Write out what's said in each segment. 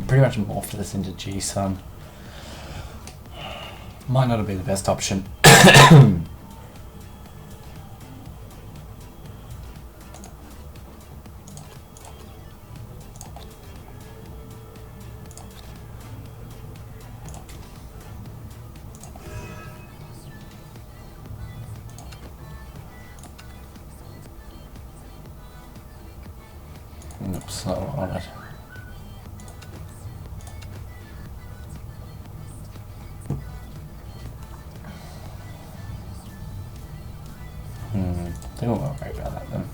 Pretty much morphed this into G-Sun. Might not have been the best option. Oops, not on it. I think we'll worry about that then.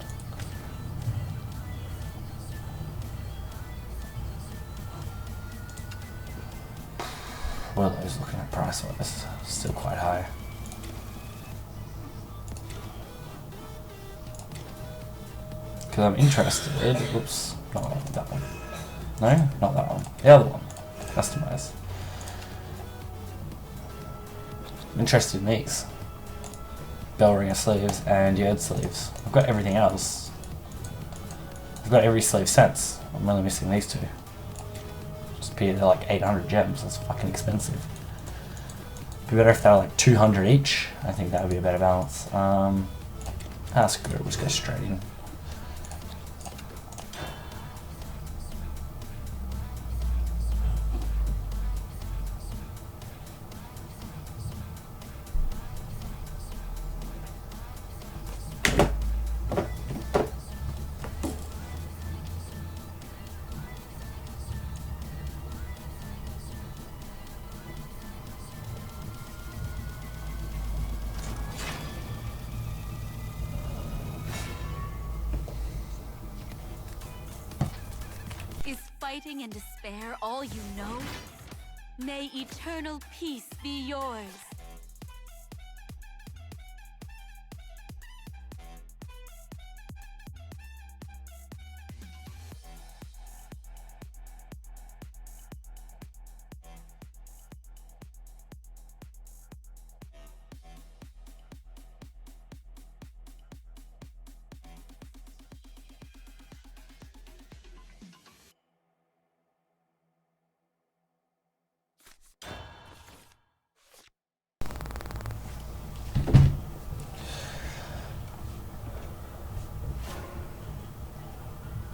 Well, I was looking at price wise, still quite high. Because I'm interested. Whoops, not that one. No, not that one. The other one. Customize. I'm interested in these. Bell ringer sleeves and yard sleeves. I've got everything else. I've got every sleeve since. I'm really missing these two. Just appear they're like 800 gems. That's fucking expensive. Be better if they were like 200 each. I think that would be a better balance. Screw it, we'll just go straight in. Is fighting and despair all you know? May eternal peace be yours.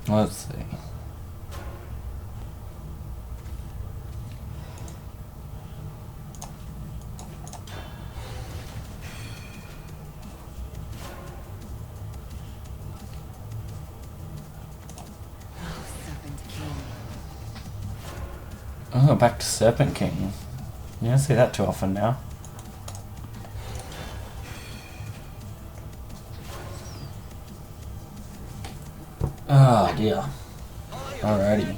Let's see. Oh, back to Serpent King. You don't see that too often now. Oh dear. Alrighty.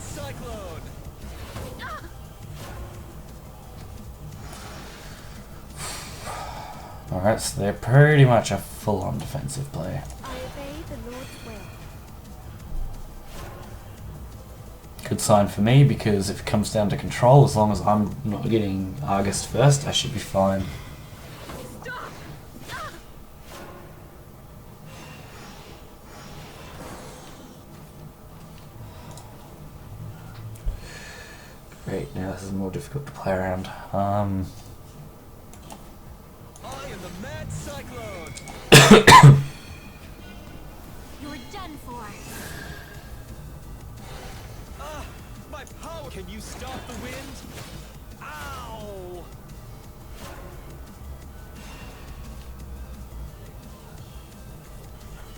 Alright, so they're pretty much a full-on defensive play. I obey the Lord's will. Good sign for me, because if it comes down to control, as long as I'm not getting Argus first, I should be fine. Great, now this is more difficult to play around. I am the mad cyclone. You're done for. My power! Can you stop the wind? Ow!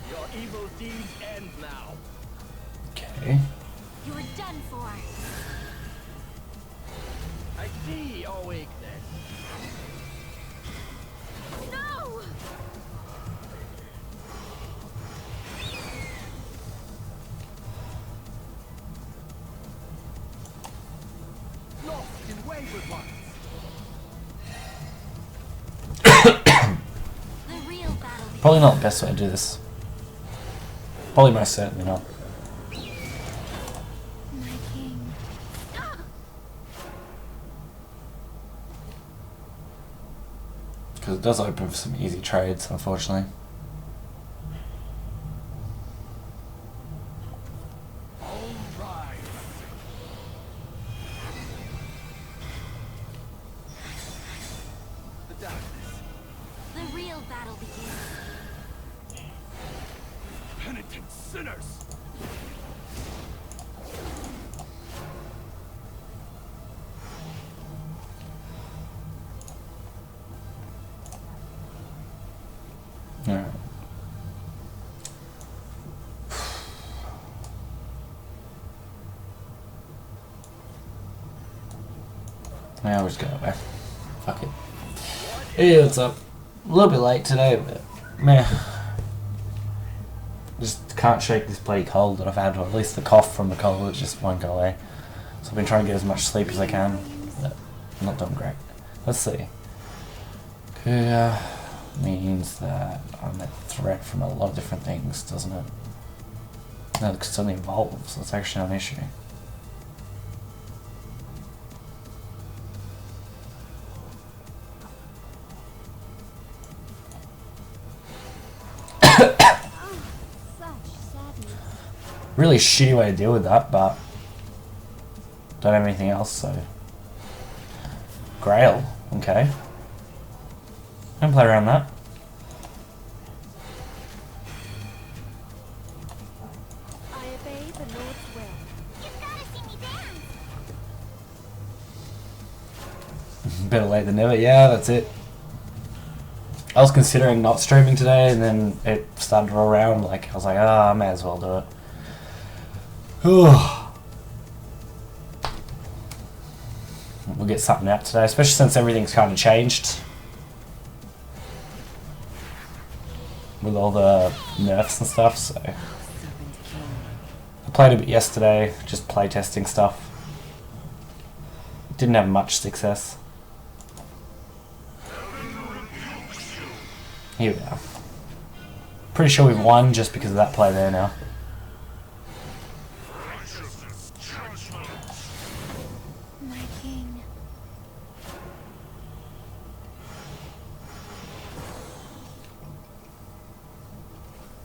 Your evil deeds end now. Okay. You're done for. I see your weakness. No! Lost in wayward ones. The real battle. Probably not the best way to do this. Probably most certainly not. My king. Because it does open for some easy trades, unfortunately. All right. The real battle begins. Penitent sinners! Alright. Now we'll just go away. Fuck it. Hey, what's up? A little bit late today, but meh. Just can't shake this bloody cold that I've had, or at least the cough from the cold, it just won't go away. So I've been trying to get as much sleep as I can, but I'm not doing great. Let's see. Kuya means that I'm a threat from a lot of different things, doesn't it? No, because it only evolves. That's actually not an issue. Really shitty way to deal with that, but don't have anything else, so Grail, okay. Don't play around that. I obey the Lord's will. You've gotta see me dance. Better late than never. Yeah, that's it. I was considering not streaming today, and then it started to roll around. Like I was like, I may as well do it. We'll get something out today, especially since everything's kind of changed with all the nerfs and stuff. So I played a bit yesterday, just play testing stuff. Didn't have much success. Here we are. Pretty sure we've won just because of that play there now. My king.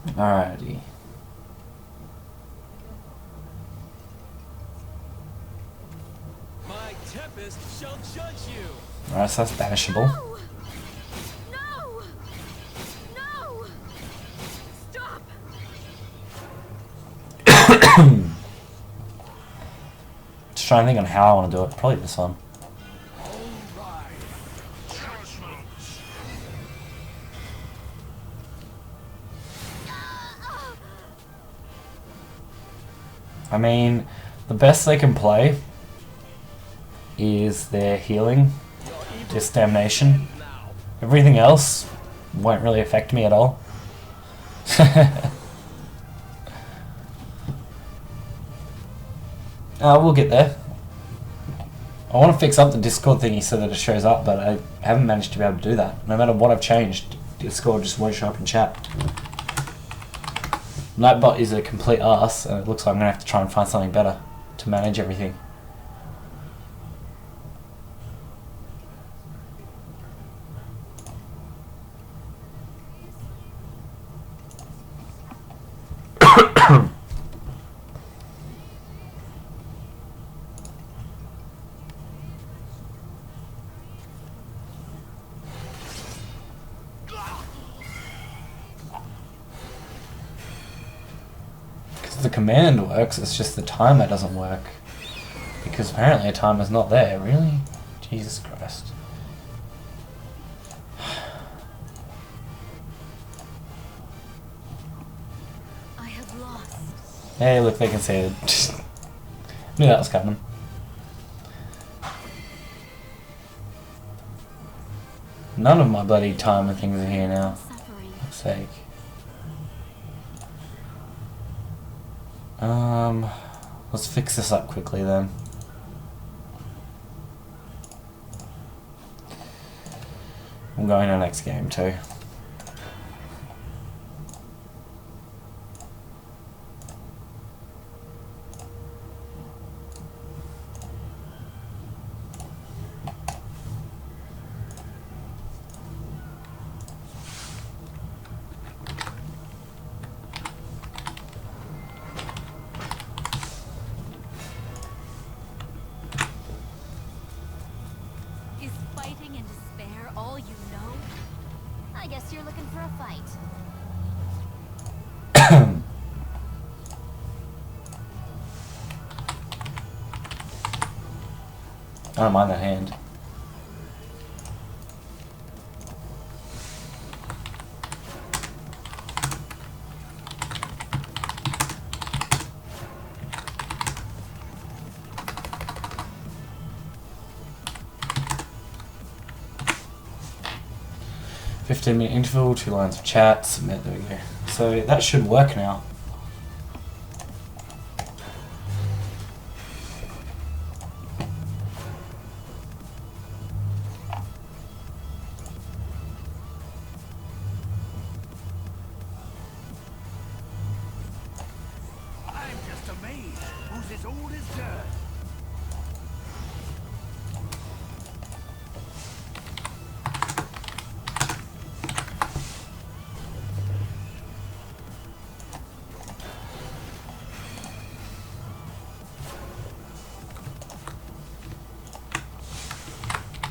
Alrighty. My Tempest shall judge you! Alright, so that's banishable. No! No! Stop! Just trying to think on how I want to do it. Probably this one. I mean, the best they can play is their healing, just damnation. Everything else won't really affect me at all. We'll get there. I want to fix up the Discord thingy so that it shows up, but I haven't managed to be able to do that. No matter what I've changed, Discord just won't show up in chat. Nightbot is a complete arse, and it looks like I'm going to have to try and find something better to manage everything. The command works, it's just the timer doesn't work. Because apparently a timer's not there, really? Jesus Christ. I have lost. Hey, look, they conceded. Knew that was coming. None of my bloody timer things are here now. Suffering. For fuck's sake. Let's fix this up quickly then. I'm going to next game too. Is fighting and despair all you know? I I guess you're looking for a fight. I don't mind that hand. "15-minute interval, 2 lines of chat, submit." There we go. So that should work now. I'm just amazed. Who's as old as dirt?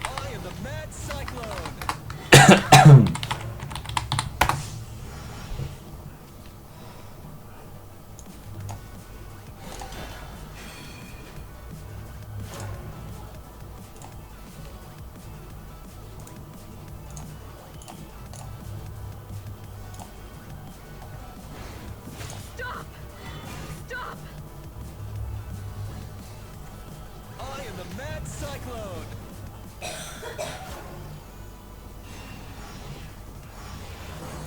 I am the Mad Cyclone. Stop! Stop! I am the Mad Cyclone.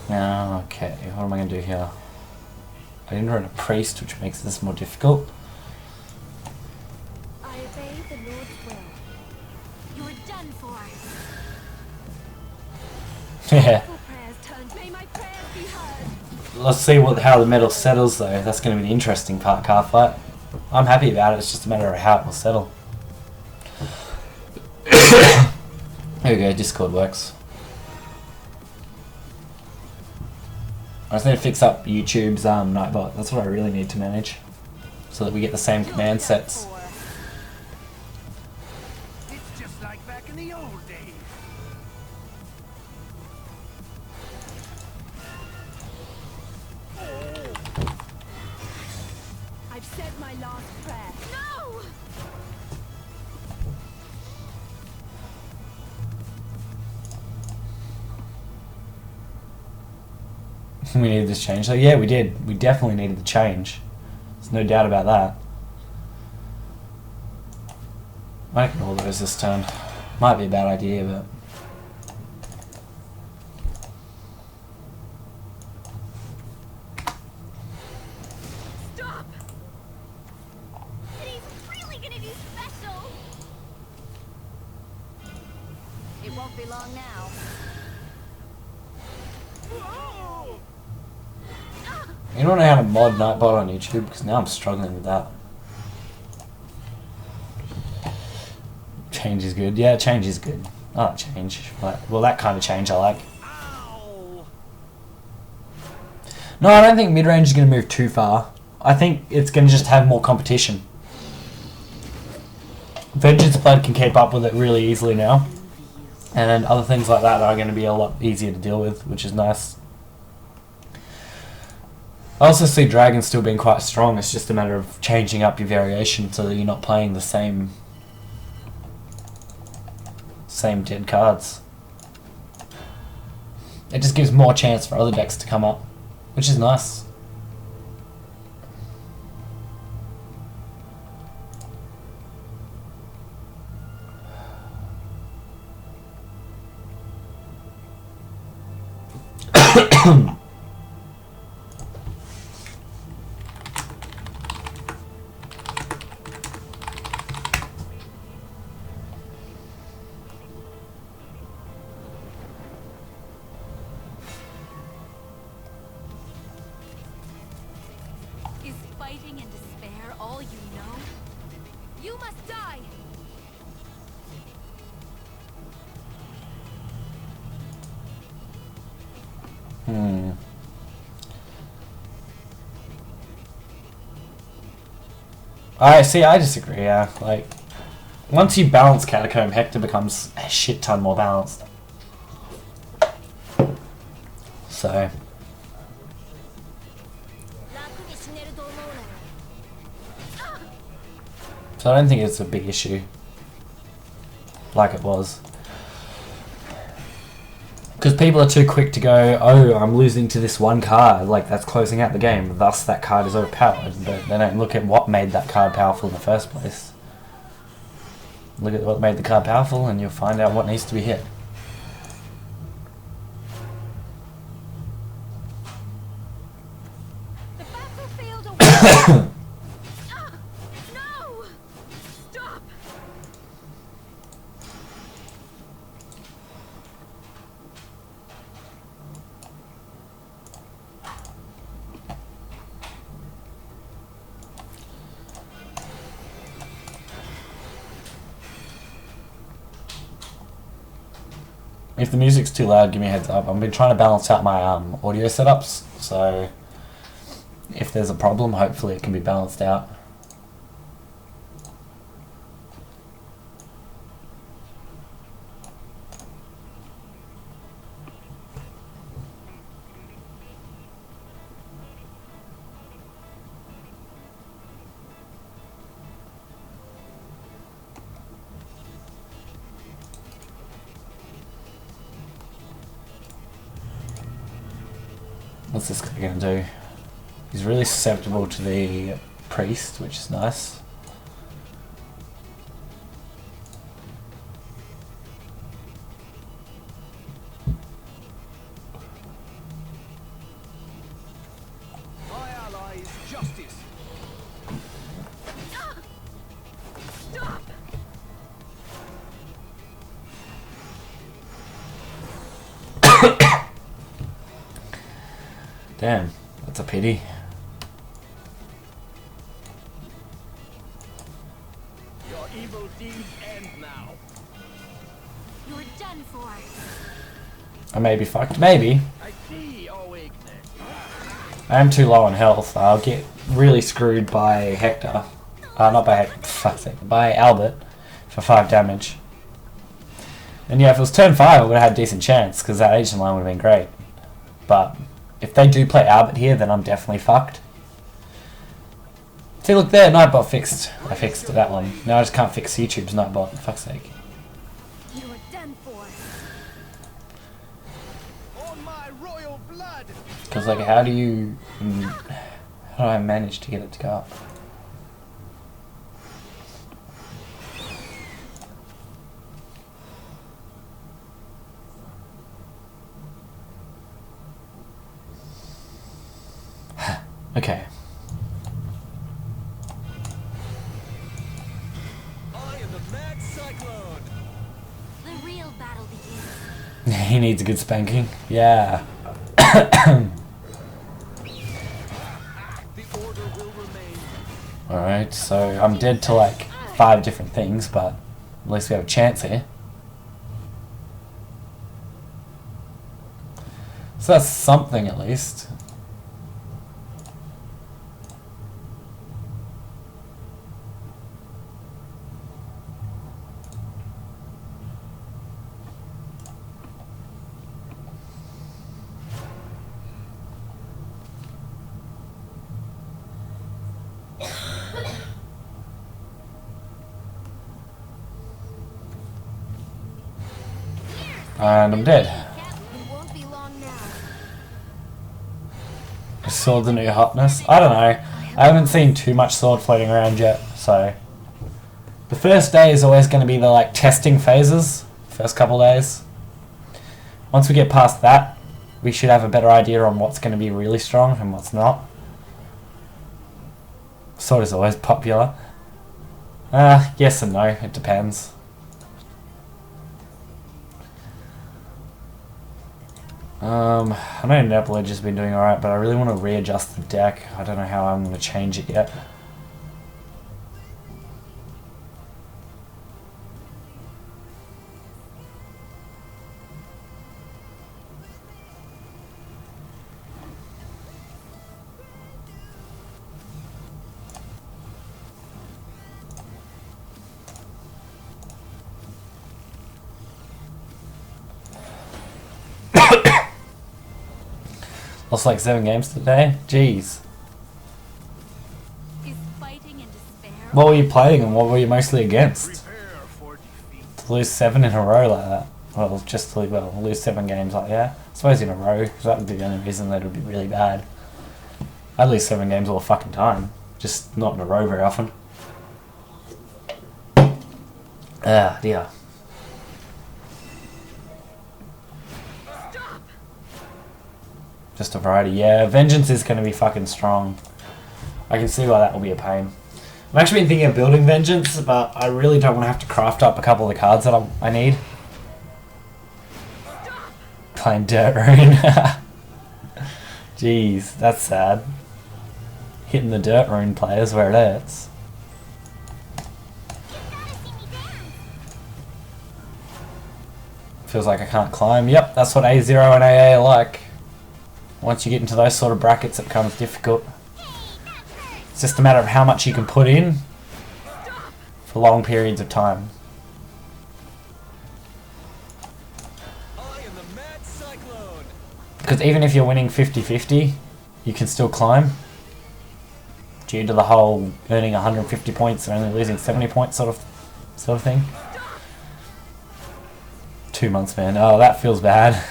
Now, okay, what am I going to do here? I didn't run a priest, which makes this more difficult. I obey the Lord's will. You're done for. Yeah. Full prayers turned. May my prayers be heard. Let's see how the metal settles though. That's going to be the interesting part, card fight. I'm happy about it, it's just a matter of how it will settle. There we go, Discord works. I just need to fix up YouTube's Nightbot. That's what I really need to manage, so that we get the same command sets. It's just like back in the old days. I've said my last prayer. No! We needed this change. So yeah, we did. We definitely needed the change. There's no doubt about that. Might ignore those this turn. Might be a bad idea, but... Stop! He's really gonna do special. It won't be long now. You don't know how to mod Nightbot on YouTube? Because now I'm struggling with that. Change is good. Yeah, change is good. I like change. Well, that kind of change I like. Ow! No, I don't think mid-range is going to move too far. I think it's going to just have more competition. Vengeance Blood can keep up with it really easily now. And then other things like that are going to be a lot easier to deal with, which is nice. I also see Dragon still being quite strong. It's just a matter of changing up your variation so that you're not playing the same dead cards. It just gives more chance for other decks to come up, which is nice. Is fighting and despair all you know? You must die! I disagree, yeah. Like, once you balance Catacomb, Hector becomes a shit ton more balanced. So I don't think it's a big issue like it was. Because people are too quick to go, oh, I'm losing to this one card, like that's closing out the game, thus that card is overpowered. But they don't look at what made that card powerful in the first place. Look at what made the card powerful and you'll find out what needs to be hit. The battlefield awaits. No! Stop! If the music's too loud, give me a heads up. I've been trying to balance out my audio setups, so if there's a problem, hopefully it can be balanced out. What's this guy gonna do? He's really susceptible to the priest, which is nice. My ally is justice. Stop! Damn, that's a pity. Your evil deeds end now. You're done for. I may be fucked, maybe. I see your weakness. I am too low on health. I'll get really screwed by Hector. Not by Hector, fuck's sake, by Albert for 5 damage. And yeah, if it was turn 5, I would have had a decent chance, because that agent line would have been great. But if they do play Albert here, then I'm definitely fucked. See, look there, Nightbot fixed. I fixed that one. Now I just can't fix YouTube's Nightbot, for fuck's sake. You are done for. On my royal blood. Because, like, how do I manage to get it to go up? Okay. I am the mad cyclone. The real battle begins. He needs a good spanking. Yeah. The order will remain. Alright, so I'm dead to like 5 different things, but at least we have a chance here. So that's something at least. And I'm dead. It won't be long now. Is sword the new hotness? I don't know. I haven't seen too much sword floating around yet, so the first day is always going to be the like testing phases, first couple days. Once we get past that, we should have a better idea on what's going to be really strong and what's not. Sword is always popular. Yes and no, it depends. I know Nepledge has been doing alright, but I really want to readjust the deck. I don't know how I'm going to change it yet. Lost like 7 games today? Jeez. Is fighting in despair? What were you playing and what were you mostly against? Prepare for defeat. To lose 7 in a row like that. Well, just to lose 7 games like that. I suppose in a row, because that would be the only reason that it would be really bad. I lose 7 games all the fucking time. Just not in a row very often. Ah, dear. Just a variety. Yeah, Vengeance is going to be fucking strong. I can see why that will be a pain. I've actually been thinking of building Vengeance, but I really don't want to have to craft up a couple of the cards that I need. Playing Dirt Rune. Jeez, that's sad. Hitting the Dirt Rune players where it hurts. Feels like I can't climb. Yep, that's what A0 and AA are like. Once you get into those sort of brackets, it becomes difficult. It's just a matter of how much you can put in for long periods of time. I am the Mad Cyclone. Because even if you're winning 50-50, you can still climb. Due to the whole earning 150 points and only losing 70 points sort of thing. 2 months, man. Oh, that feels bad.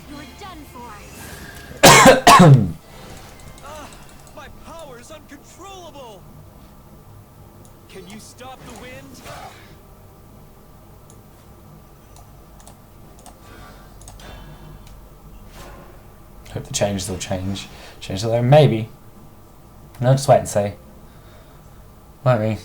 You're done for. My power is uncontrollable. Can you stop the wind? Hope the changes will change. Change though, maybe. No, just wait and see. Won't we?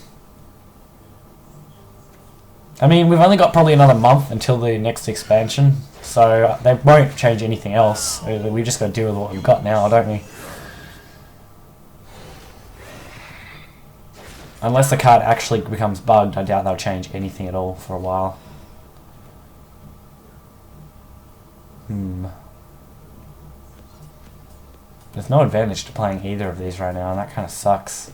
I mean, we've only got probably another month until the next expansion, so they won't change anything else. We just got to deal with what we've got now, don't we? Unless the card actually becomes bugged, I doubt they'll change anything at all for a while. There's no advantage to playing either of these right now, and that kind of sucks.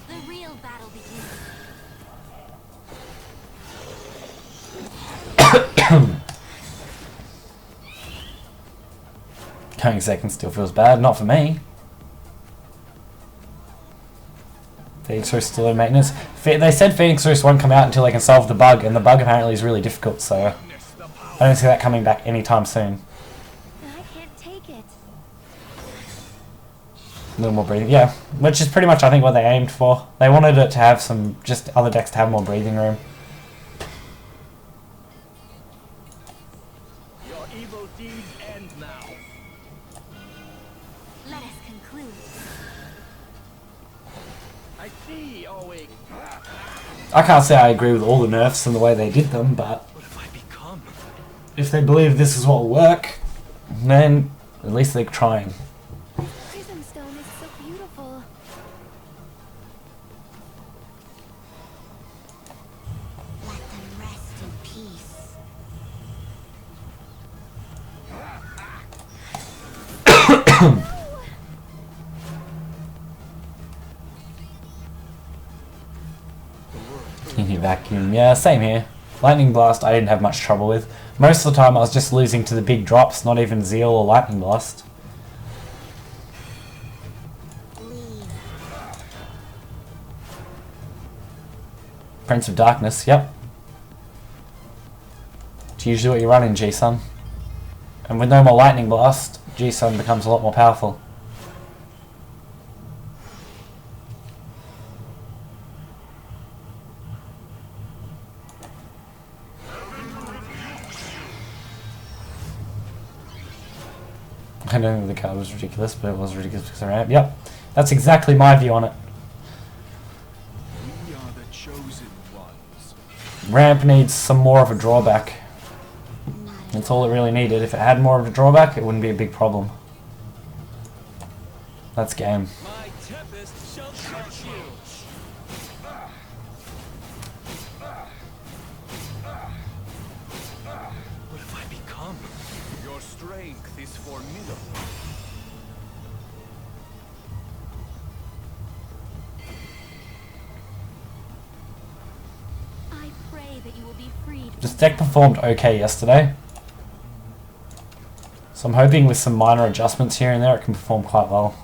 The real battle begins. Going second still feels bad, not for me. Phoenix Roost still in maintenance. They said Phoenix Roost won't come out until they can solve the bug, and the bug apparently is really difficult, so I don't see that coming back anytime soon. I can't take it. A little more breathing, yeah, which is pretty much I think what they aimed for. They wanted it to have some, just other decks to have more breathing room. Your evil deeds end now. Let us conclude. I see, Owen. I can't say I agree with all the nerfs and the way they did them, but What have I become? if they believe this is what will work, then at least they're trying. Prism stone is so beautiful. Let them rest in peace. Vacuum, yeah, same here. Lightning Blast I didn't have much trouble with. Most of the time I was just losing to the big drops, not even Zeal or Lightning Blast. Leave. Prince of Darkness, yep. It's usually what you run in G-Sun. And with no more Lightning Blast, G-Sun becomes a lot more powerful. I don't think the card was ridiculous, but it was ridiculous because of ramp. Yep, that's exactly my view on it. We are the chosen ones. Ramp needs some more of a drawback. That's all it really needed. If it had more of a drawback, it wouldn't be a big problem. That's game. My Tempest shall crush you. strength is formidable. I pray that you will be freed. This deck performed okay yesterday. So I'm hoping with some minor adjustments here and there it can perform quite well.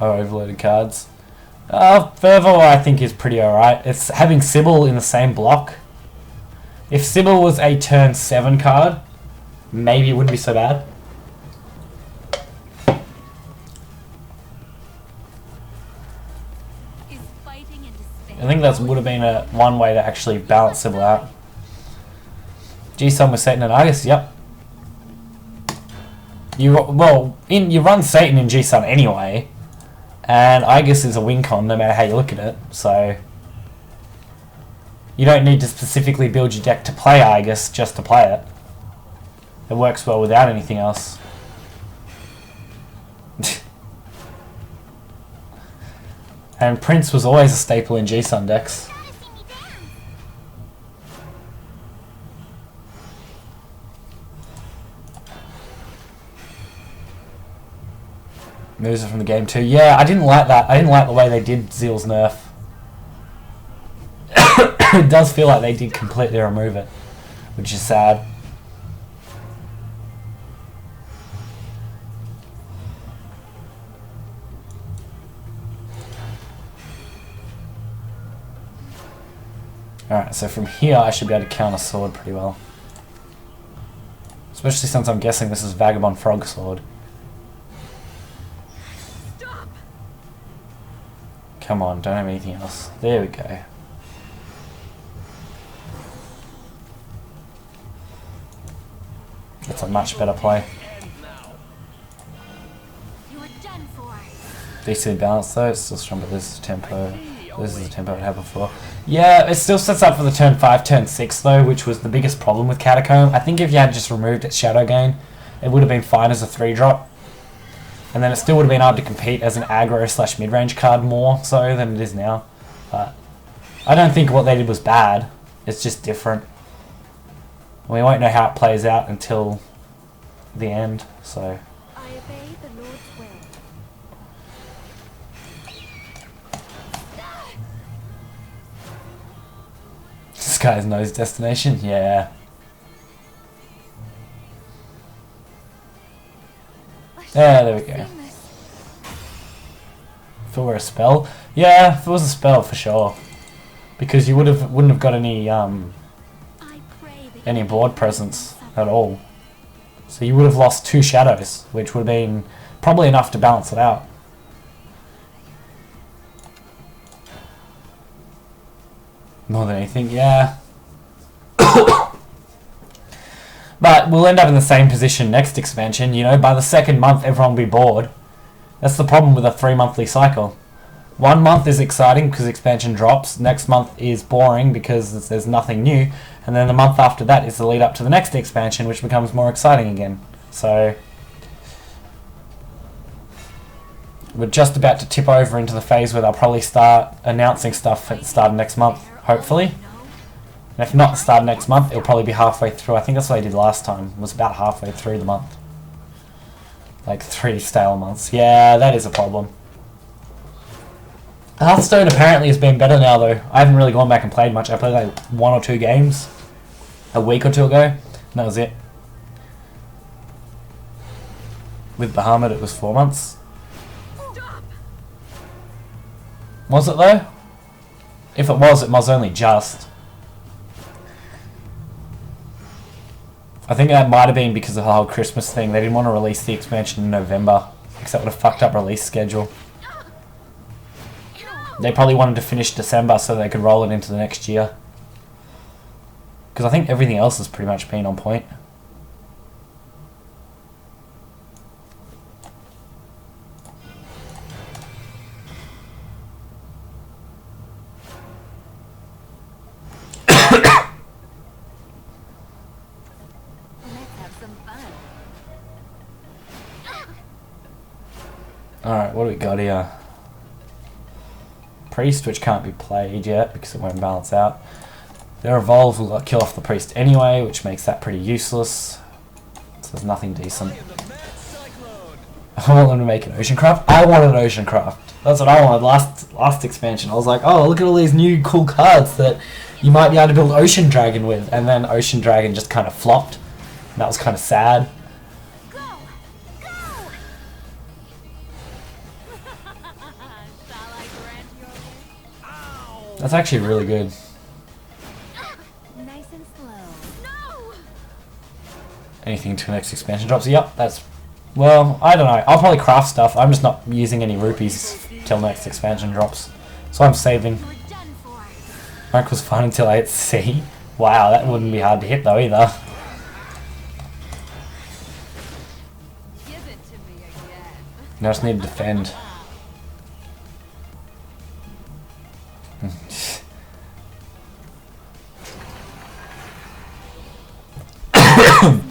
Oh, overloaded cards. Fervor I think is pretty alright. It's having Sybil in the same block. If Sybil was a turn 7 card, maybe it wouldn't be so bad. Is fighting in despair. I think that would have been one way to actually balance Sybil out. G-Sun with Satan and Argus, yep. You run Satan in G-Sun anyway, and Argus is a win con no matter how you look at it, so you don't need to specifically build your deck to play Argus just to play it. It works well without anything else. And Prince was always a staple in G-Sun decks. Moves it from the game too. Yeah, I didn't like that. I didn't like the way they did Zeal's nerf. It does feel like they did completely remove it, which is sad. Alright, so from here I should be able to counter Sword pretty well. Especially since I'm guessing this is Vagabond Frog Sword. Come on, don't have anything else. There we go. That's a much better play. You are done for. Decently balanced though, it's still strong, but this is tempo. This is the tempo it had before. Yeah, it still sets up for the turn 5, turn 6 though, which was the biggest problem with Catacomb. I think if you had just removed its Shadow Gain, it would have been fine as a 3-drop. And then it still would have been able to compete as an aggro / mid-range card more so than it is now. But I don't think what they did was bad. It's just different. We won't know how it plays out until the end, so. I obey the Lord's will. This guy's knows destination? Yeah. Yeah, there we go. If it were a spell? Yeah, if it was a spell for sure. Because you wouldn't have got any board presence at all. So you would have lost 2 shadows, which would have been probably enough to balance it out. More than anything, yeah. But we'll end up in the same position next expansion, you know, by the second month everyone will be bored. That's the problem with a 3-monthly cycle. 1 month is exciting because expansion drops, next month is boring because there's nothing new, and then the month after that is the lead up to the next expansion, which becomes more exciting again. So we're just about to tip over into the phase where they'll probably start announcing stuff at the start of next month, hopefully. And if not the start of next month, it'll probably be halfway through. I think that's what I did last time, was about halfway through the month. Like 3 stale months. Yeah, that is a problem. Hearthstone apparently has been better now though. I haven't really gone back and played much. I played like 1 or 2 games a week or 2 ago, and that was it. With Bahamut it was 4 months. Was it though? If it was only just. I think that might have been because of the whole Christmas thing. They didn't want to release the expansion in November, because that would have fucked up release schedule. They probably wanted to finish December so they could roll it into the next year. Because I think everything else has pretty much been on point. Alright, what do we got here? Priest, which can't be played yet because it won't balance out. Their evolve will kill off the priest anyway, which makes that pretty useless. So there's nothing decent. I want them to make an ocean craft. I wanted an ocean craft. That's what I wanted last expansion. I was like, oh, look at all these new cool cards that you might be able to build Ocean Dragon with. And then Ocean Dragon just kind of flopped. And that was kind of sad. Go! Go! Shall I grant your wish? That's actually really good. Nice and slow. No! Anything to next expansion drops? Yep, that's... Well, I don't know. I'll probably craft stuff. I'm just not using any rupees till next expansion drops. So I'm saving. You're done for. Rank was fine until I hit C. Wow, that wouldn't be hard to hit though either. Give it to me again. Now I just need to defend. My home.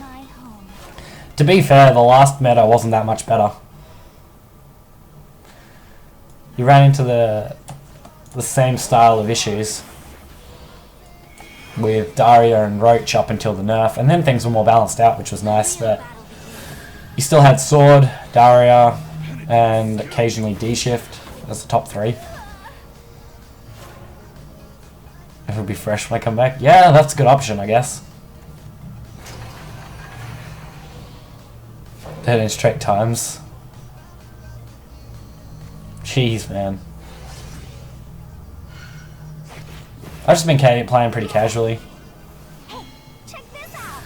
To be fair, the last meta wasn't that much better. You ran into the same style of issues with Daria and Roach up until the nerf, and then things were more balanced out, which was nice, but you still had Sword, Daria, and occasionally D-Shift as the top three. It'll be fresh when I come back. Yeah, that's a good option, I guess. Dead in straight times. Jeez, man. I've just been playing pretty casually. Hey, check this out.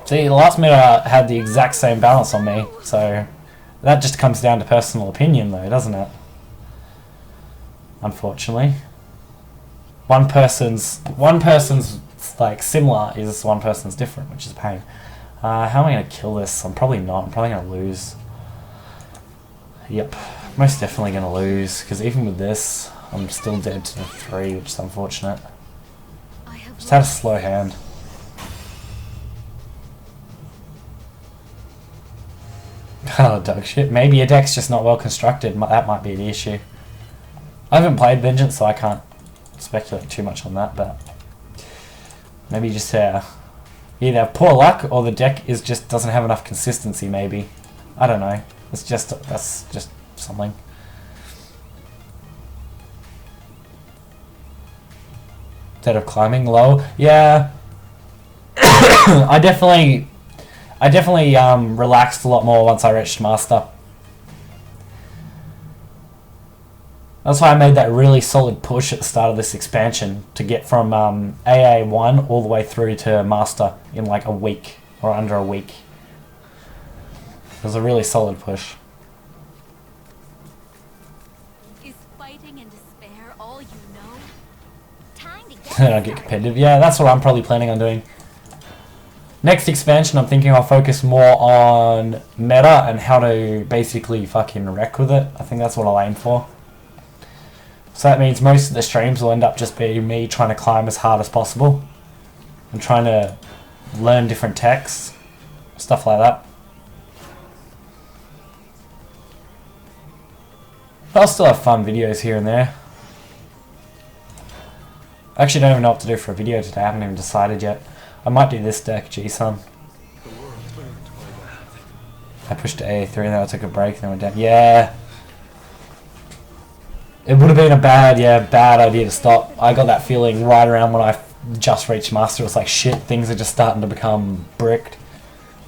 See, the last meta had the exact same balance on me, so that just comes down to personal opinion though, doesn't it? Unfortunately. One person's like similar is one person's different, which is a pain. How am I going to kill this? I'm probably not. I'm probably going to lose. Yep, most definitely going to lose, because even with this, I'm still dead to the 3, which is unfortunate. Just had a slow hand. Oh, dog shit. Maybe your deck's just not well constructed. That might be the issue. I haven't played Vengeance, so I can't speculate too much on that, but maybe just either have poor luck or the deck just doesn't have enough consistency, maybe. I don't know. That's just something. Instead of climbing low, yeah. I definitely relaxed a lot more once I reached Master. That's why I made that really solid push at the start of this expansion to get from AA1 all the way through to Master in like a week or under a week. It was a really solid push. Is fighting and despair all you know? Time to Then I'll get competitive. Yeah, that's what I'm probably planning on doing. Next expansion, I'm thinking I'll focus more on meta and how to basically fucking wreck with it. I think that's what I'll aim for. So that means most of the streams will end up just being me trying to climb as hard as possible. And trying to learn different techs. Stuff like that. But I'll still have fun videos here and there. I actually don't even know what to do for a video today. I haven't even decided yet. I might do this deck, G-Sun. I pushed to AA3 and then I took a break and then went down. Yeah. It would have been a bad idea to stop. I got that feeling right around when I just reached Master. It was like, shit, things are just starting to become bricked.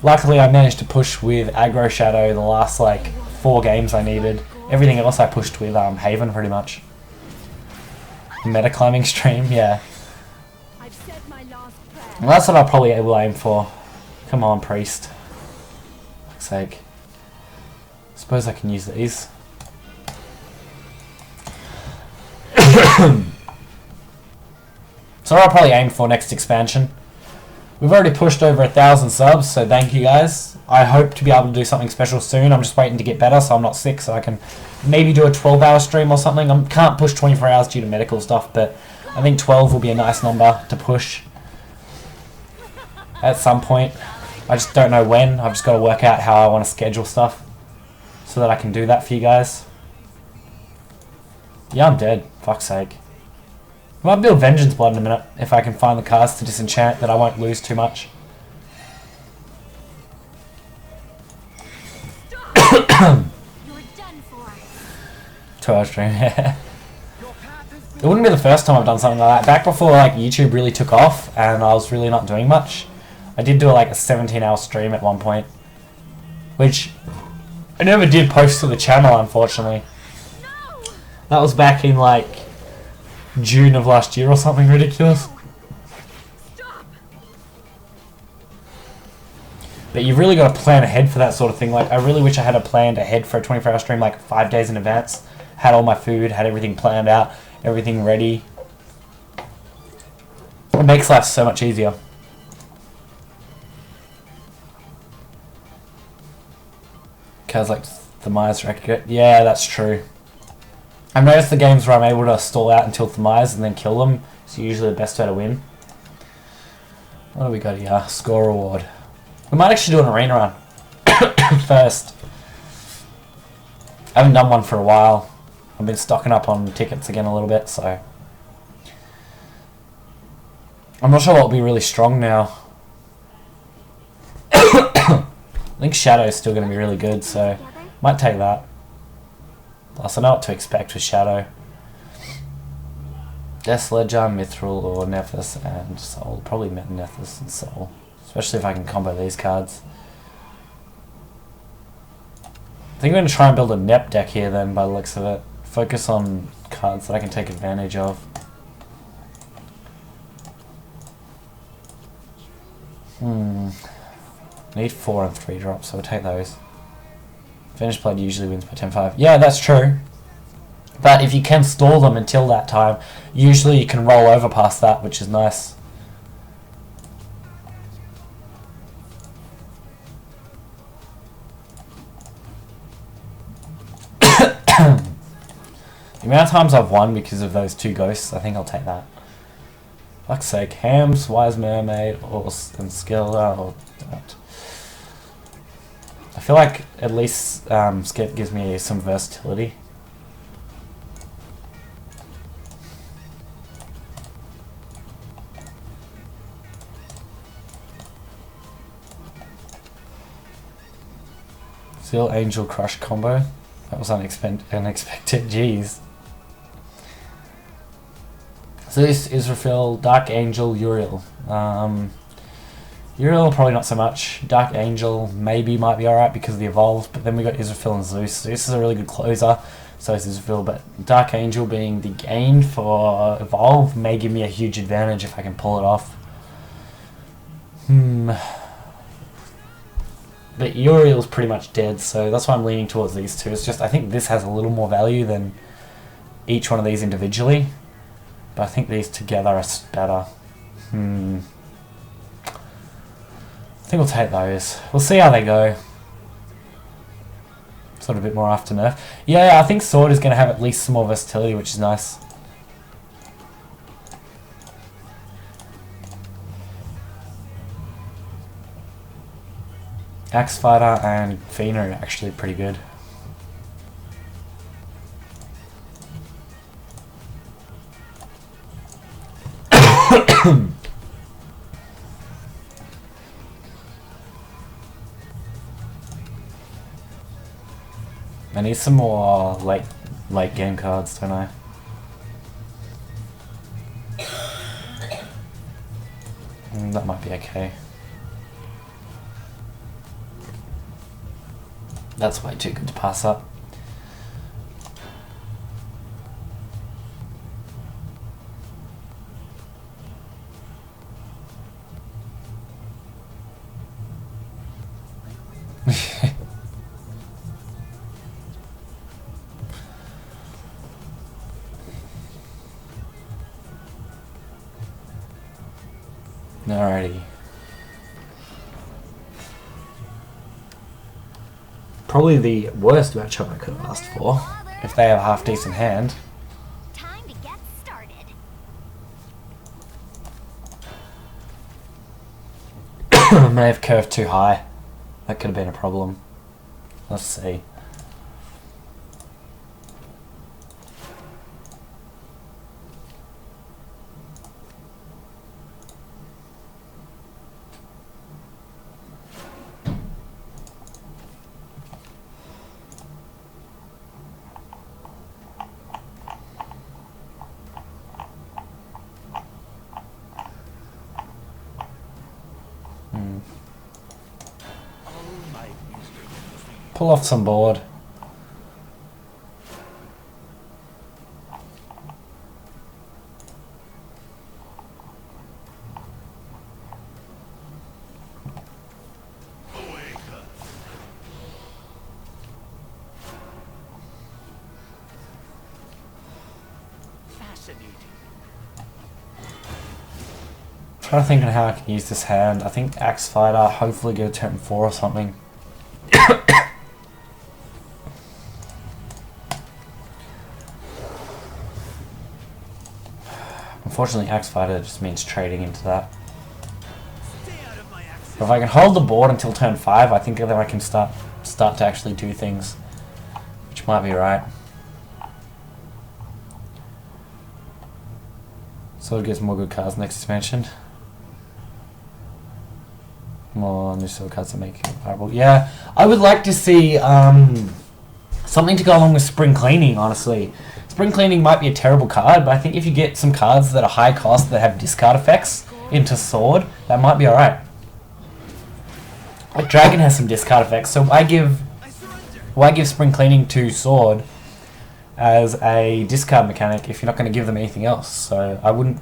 Luckily, I managed to push with Aggro Shadow the last, like, 4 games I needed. Everything else I pushed with Haven, pretty much. Meta climbing stream, yeah. I've said my last prayer. Well, that's what I probably will aim for. Come on, Priest. For fuck's sake. Suppose I can use these. So I'll probably aim for next expansion. We've already pushed over 1,000 subs, so thank you guys. I hope to be able to do something special soon. I'm just waiting to get better so I'm not sick, so I can maybe do a 12-hour stream or something. I can't push 24 hours due to medical stuff, but I think 12 will be a nice number to push at some point. I just don't know when. I've just got to work out how I want to schedule stuff so that I can do that for you guys. Yeah, I'm dead. Fuck's sake. I might build Vengeance Blood in a minute if I can find the cards to disenchant that I won't lose too much. You're done for. 2-hour stream, yeah. It wouldn't be the first time I've done something like that. Back before like YouTube really took off and I was really not doing much, I did do like a 17-hour stream at one point, which I never did post to the channel, unfortunately. No! That was back in like June of last year or something ridiculous. Stop! But you've really got to plan ahead for that sort of thing. Like, I really wish I had a planned ahead for a 24-hour stream like 5 days in advance. Had all my food, had everything planned out, everything ready. It makes life so much easier. Cause like Thermai's record. Yeah, that's true. I've noticed the games where I'm able to stall out until Thermai's and then kill them is usually the best way to win. What do we got here? Score reward. We might actually do an arena run first. I haven't done one for a while. I've been stocking up on tickets again a little bit, so I'm not sure what will be really strong now. I think Shadow is still going to be really good, so might take that. Plus, I know what to expect with Shadow. Death Ledger, Mithril, or Nephis and Soul. Probably Nephis and Soul, especially if I can combo these cards. I think I'm going to try and build a Nep deck here then, by the looks of it. Focus on cards that I can take advantage of. Need 4 and 3 drops, so we'll take those. Finished Blood usually wins by 10-5. Yeah, that's true. But if you can stall them until that time, usually you can roll over past that, which is nice. The amount of times I've won because of those 2 ghosts, I think I'll take that. Fuck's sake, Hams, Wise Mermaid, and Skill. Oh, don't. I feel like at least Skip gives me some versatility. Seal Angel Crush combo. That was unexpected. Jeez. So this is Israfil, Dark Angel, Uriel. Uriel probably not so much. Dark Angel maybe might be alright because of the evolves, but then we got Israfil and Zeus. Zeus is a really good closer, so is Israfil, but Dark Angel being the gain for evolve may give me a huge advantage if I can pull it off. But Uriel's pretty much dead, so that's why I'm leaning towards these two. It's just I think this has a little more value than each one of these individually. But I think these together are better. I think we'll take those. We'll see how they go. Sort of a bit more after nerf. Yeah, I think Sword is going to have at least some more versatility, which is nice. Axe Fighter and Fina are actually pretty good. I need some more late game cards, don't I? That might be okay. That's way too good to pass up. Alrighty. Probably the worst matchup I could have asked for, if they have a half decent hand. Time to get started. May have curved too high. That could have been a problem. Let's see. Pull off some board. Fascinating. Trying to think of how I can use this hand. I think Axe Fighter, hopefully get a turn 4 or something. Unfortunately, Axe Fighter just means trading into that. Stay out of my access. But if I can hold the board until turn 5, I think then I can start to actually do things, which might be right. So it gets more good cards next expansion. More new sword cards that make it viable. Yeah, I would like to see something to go along with Spring Cleaning, honestly. Spring Cleaning might be a terrible card, but I think if you get some cards that are high cost that have discard effects into Sword, that might be alright. Like Dragon has some discard effects, so why give Spring Cleaning to Sword as a discard mechanic if you're not going to give them anything else? So I wouldn't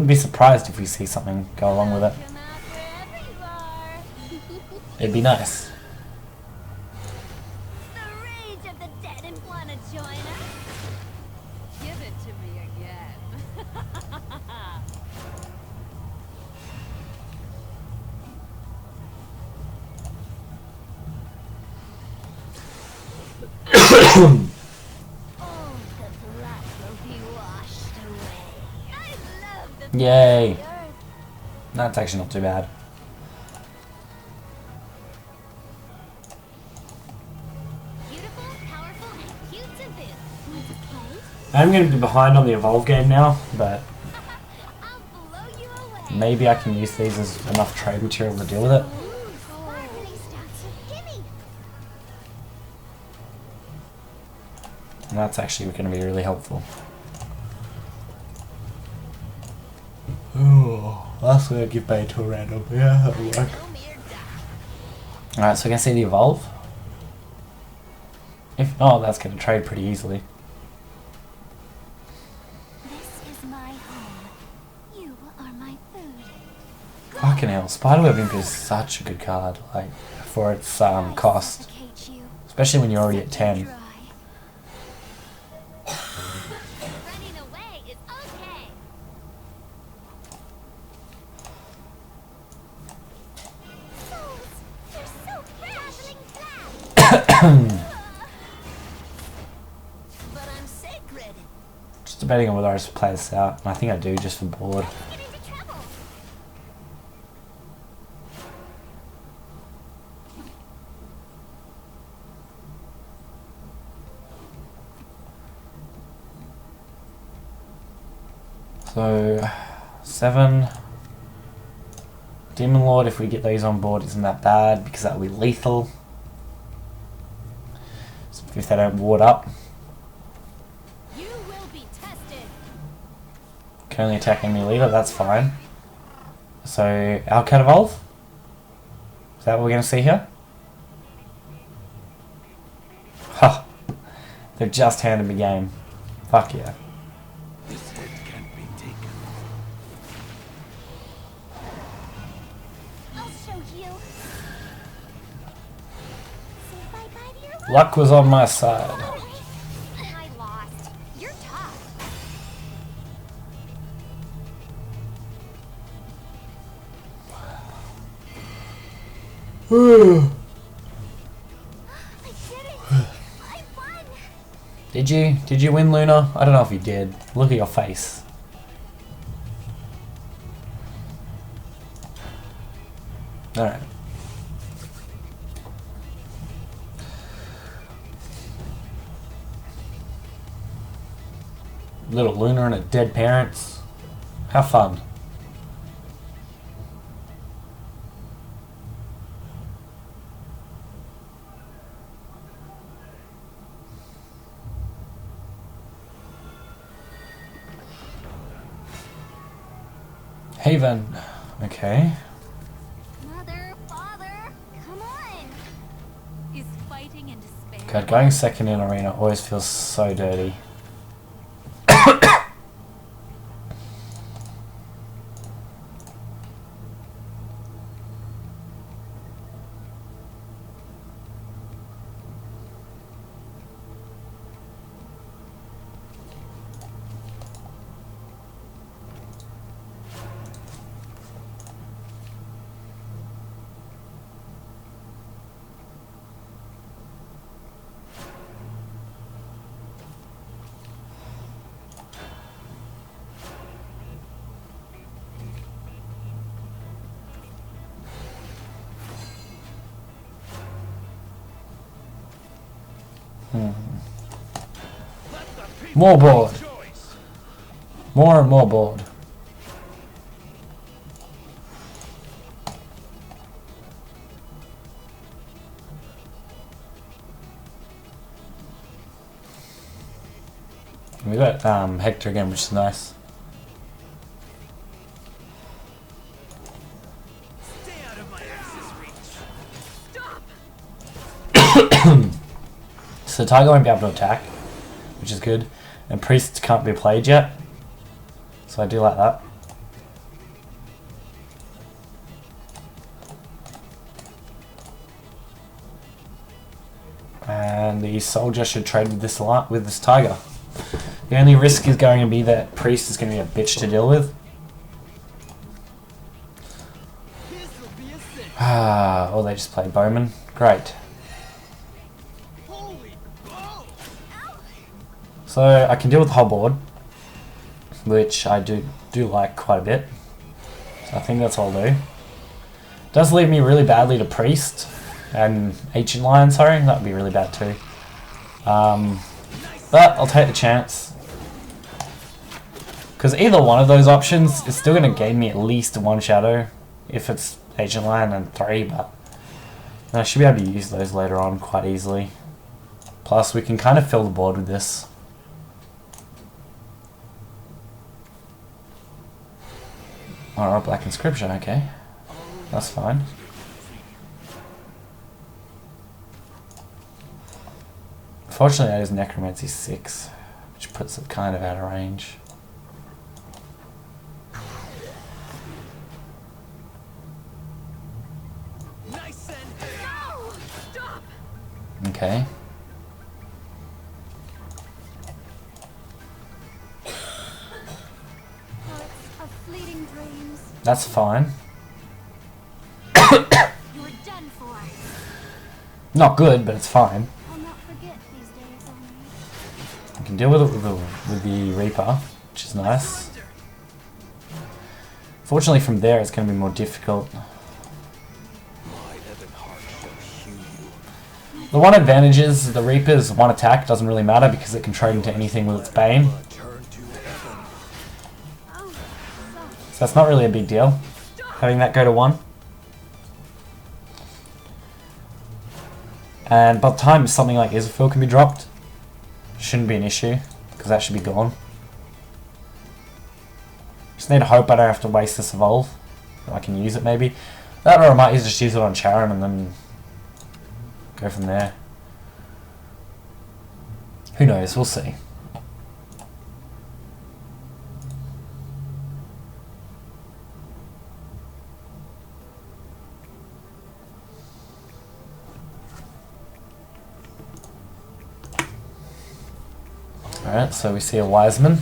be surprised if we see something go along with it. Come out wherever you are. It'd be nice. The rage of the dead and wanna join us? Give it to me again. All the blood will be washed away. I love the Yay. earth. That's actually not too bad. Beautiful, powerful, and cute to boot. Okay. I'm going to be behind on the Evolve game now, but I'll blow you away. maybe I can use these as enough trade material to deal with it. Ooh, sparkly stuff. Gimme. And that's actually going to be really helpful. Oh, last week I give bait to a random. Yeah, that'll work. Kill me or die. Alright, so I can see the Evolve. Oh, that's going to trade pretty easily. This is my home. You are my food. Fucking hell, Spiderweb Imp is such a good card, like, for its cost. Suffocate you. Especially when you're already at Set 10. you dry. Running away is okay. Souls, they're so dazzling flash. But I'm sacred. Just debating on whether I should play this out, and I think I do just for board. Get into trouble. So, 7. Demon Lord, if we get these on board, isn't that bad, because that will be lethal. So if they don't ward up. You will be tested. Can only attack enemy leader, that's fine. So, Alcat Evolve? Is that what we're going to see here? Ha! They've just handed me game. Fuck yeah. This head can't be taken. I'll show you. Say bye-bye to your Luck was on my side. I lost. You're tough. I did it. I won. Did you? Did you win, Luna? I don't know if you did. Look at your face. Alright. Little Luna and her dead parents. How fun. Haven. Okay. Mother, father, come on. Is God, going second in arena always feels so dirty. More board. More and more board. We got Hector again, which is nice. Stay out of my access reach. Stop! So Tiger won't be able to attack, which is good. And Priest can't be played yet. So I do like that. And the Soldier should trade with this Tiger. The only risk is going to be that Priest is going to be a bitch to deal with. This'll be a sin. Oh, they just played Bowman. Great. Holy oh! So I can deal with the whole board, which I do like quite a bit. So I think that's all I'll do. Does leave me really badly to Priest and Ancient Lion, sorry. That would be really bad too. But I'll take the chance. Because either one of those options is still going to gain me at least one shadow if it's Ancient Lion and 3, but I should be able to use those later on quite easily. Plus we can kind of fill the board with this. Alright, Black Inscription, okay. That's fine. Fortunately that is Necromancy 6, which puts it kind of out of range. Nice and No! Stop! Okay. Thoughts of fleeting dreams. That's fine. You're done for. Not good, but it's fine. I'll not forget these days only. I can deal with it with the Reaper, which is nice. Fortunately from there it's going to be more difficult. The one advantage is the Reaper's one attack doesn't really matter because it can trade into anything with its Bane. So that's not really a big deal, having that go to 1. And by the time something like Isafil can be dropped, shouldn't be an issue, because that should be gone. Just need to hope I don't have to waste this Evolve. I can use it maybe. That, or I might just use it on Charon and then go from there. Who knows, we'll see. Alright, so we see a Wiseman.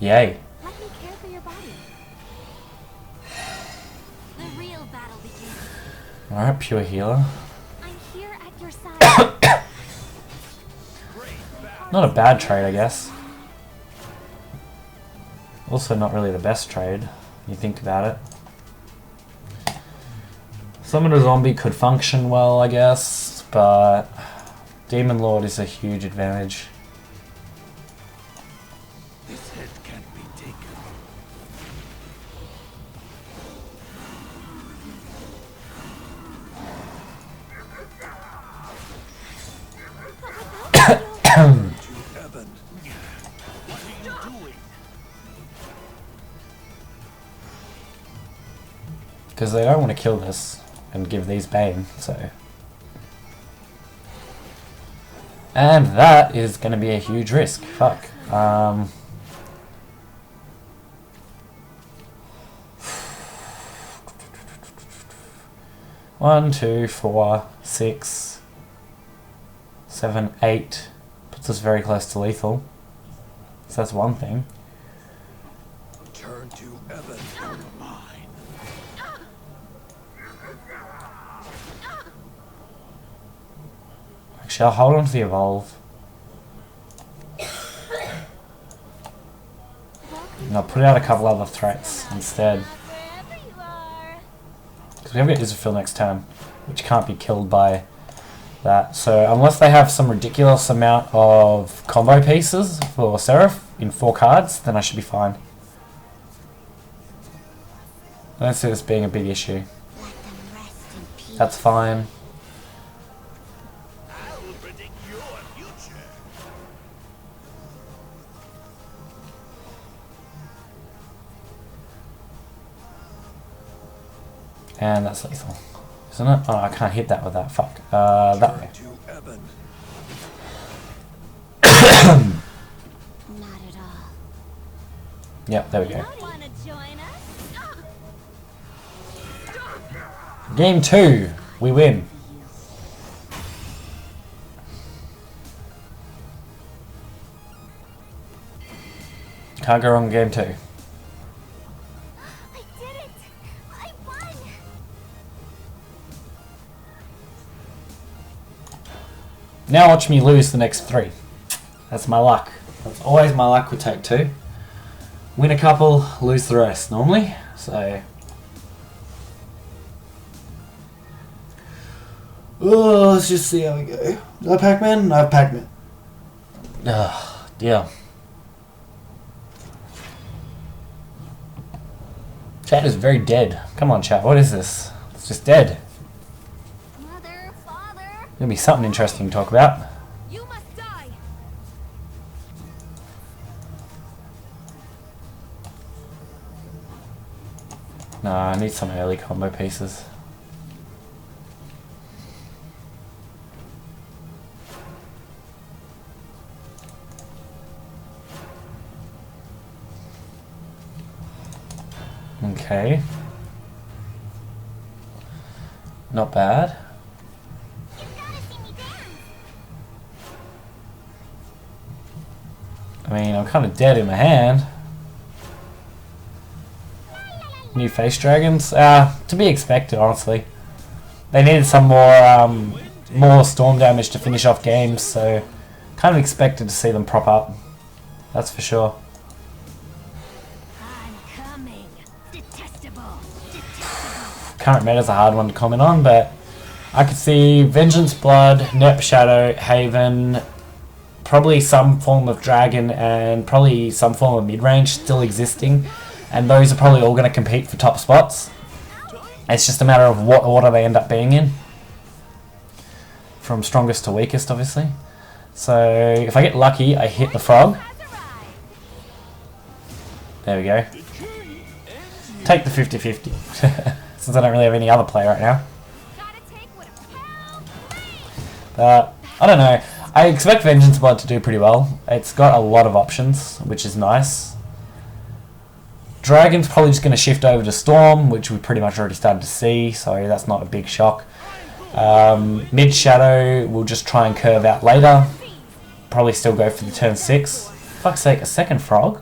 Yay. Let me care for your body. The real battle begins. Alright, pure healer. I'm here at your side. Not a bad trade, I guess. Also not really the best trade, when you think about it. Summon a zombie could function well, I guess, but Demon Lord is a huge advantage. This head can't be taken. To heaven. What are you doing? Because they don't want to kill this and give these Bane, so. And that is going to be a huge risk. Fuck. 1, 2, 4, 6, 7, 8 puts us very close to lethal. So that's one thing. Turn to Evan. Mine. Actually, I'll hold on to the evolve. And I'll put out a couple other threats instead. Because we have got Israfil next turn, which can't be killed by that. So unless they have some ridiculous amount of combo pieces for Seraph in 4 cards, then I should be fine. I don't see this being a big issue. That's fine. I'll predict your future. And that's lethal, isn't it? Oh, I can't hit that with that. Fuck. That way. To Evan. Not at all. Yep, there we go. Wanna join us? Game 2, we win. Can't go wrong in game 2. I did it! I won! Now watch me lose the next 3. That's my luck. That's always my luck with take 2. Win a couple, lose the rest normally. So, oh, let's just see how we go. No Pac-Man? No Pac-Man. Ugh, dear. Chat is very dead. Come on, chat. What is this? It's just dead. Mother, father, Gonna be something interesting to talk about. you must die! No, I need some early combo pieces. Okay. Not bad. I mean, I'm kind of dead in my hand. New face dragons? To be expected, honestly. They needed some more storm damage to finish off games, so kind of expected to see them prop up. That's for sure. I'm coming! Detestable! Current meta's a hard one to comment on, but I could see Vengeance Blood, Nep Shadow, Haven, probably some form of Dragon, and probably some form of mid-range still existing, and those are probably all going to compete for top spots. It's just a matter of what order they end up being in, from strongest to weakest, obviously. So if I get lucky, I hit the frog. There we go. Take the 50-50. Since I don't really have any other play right now. I don't know. I expect Vengeance Blood to do pretty well. It's got a lot of options, which is nice. Dragon's probably just going to shift over to Storm, which we pretty much already started to see, so that's not a big shock. Mid Shadow will just try and curve out later. Probably still go for the turn 6. Fuck's sake, a second frog?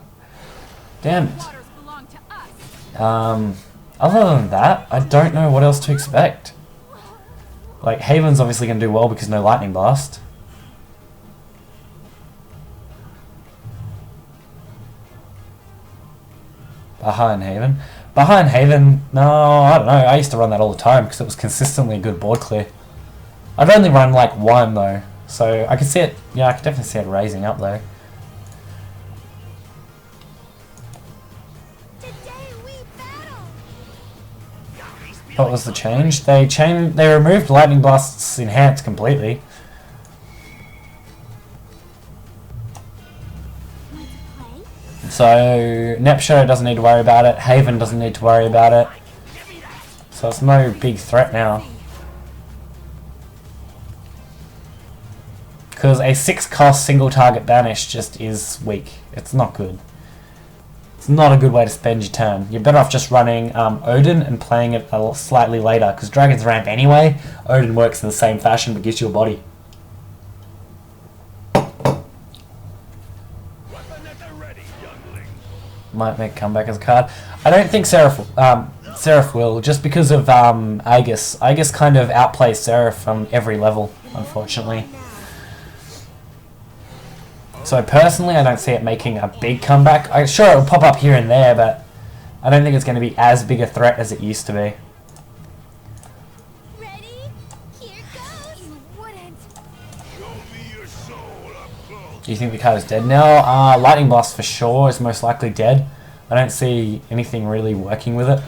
Damn it. Other than that, I don't know what else to expect. Like, Haven's obviously going to do well because no Lightning Blast. Behind Haven. Behind Haven, no, I don't know. I used to run that all the time because it was consistently a good board clear. I've only run like 1 though, so I can see it, yeah, I can definitely see it raising up though. What was the change? They removed Lightning Blast's Enhance completely. So Nep Shadow doesn't need to worry about it, Haven doesn't need to worry about it. So it's no big threat now. Because a 6 cost single target banish just is weak. It's not good. It's not a good way to spend your turn. You're better off just running Odin and playing it slightly later, because Dragons ramp anyway. Odin works in the same fashion but gives you a body. Might make a comeback as a card. I don't think Seraph will, just because of Aegis. Aegis kind of outplays Seraph on every level, unfortunately. So personally, I don't see it making a big comeback. I'm sure it will pop up here and there, but I don't think it's going to be as big a threat as it used to be. Ready? Here goes. You wouldn't. Show me your soul up close. Do you think the card is dead now? Lightning Blast for sure is most likely dead. I don't see anything really working with it.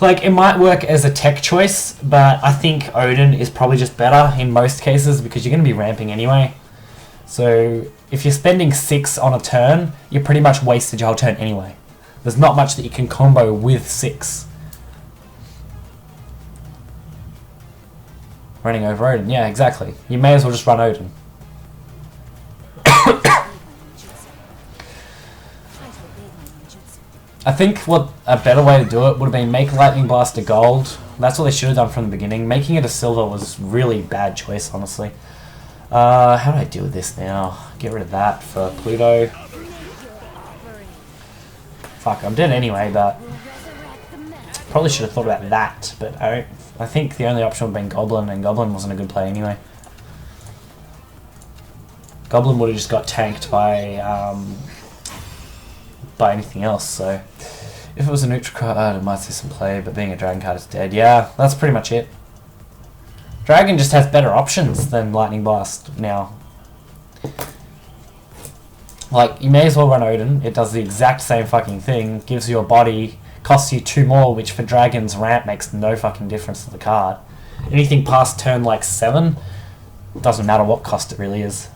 Like, it might work as a tech choice, but I think Odin is probably just better in most cases because you're going to be ramping anyway. So, if you're spending 6 on a turn, you pretty much wasted your whole turn anyway. There's not much that you can combo with 6. Running over Odin, yeah, exactly. You may as well just run Odin. I think what a better way to do it would have been make Lightning Blast a gold. That's what they should have done from the beginning. Making it a silver was really bad choice, honestly. How do I deal with this now? Get rid of that for Pluto. Fuck, I'm dead anyway, but probably should have thought about that. But I think the only option would have been Goblin, and Goblin wasn't a good play anyway. Goblin would have just got tanked by anything else, so if it was a neutral card it might see some play, but being a dragon card is dead. Yeah, that's pretty much it. Dragon just has better options than Lightning Blast now. Like, you may as well run Odin. It does the exact same fucking thing, gives you a body, costs you 2 more, which for Dragon's ramp makes no fucking difference to the card. Anything past turn like 7, doesn't matter what cost it really is,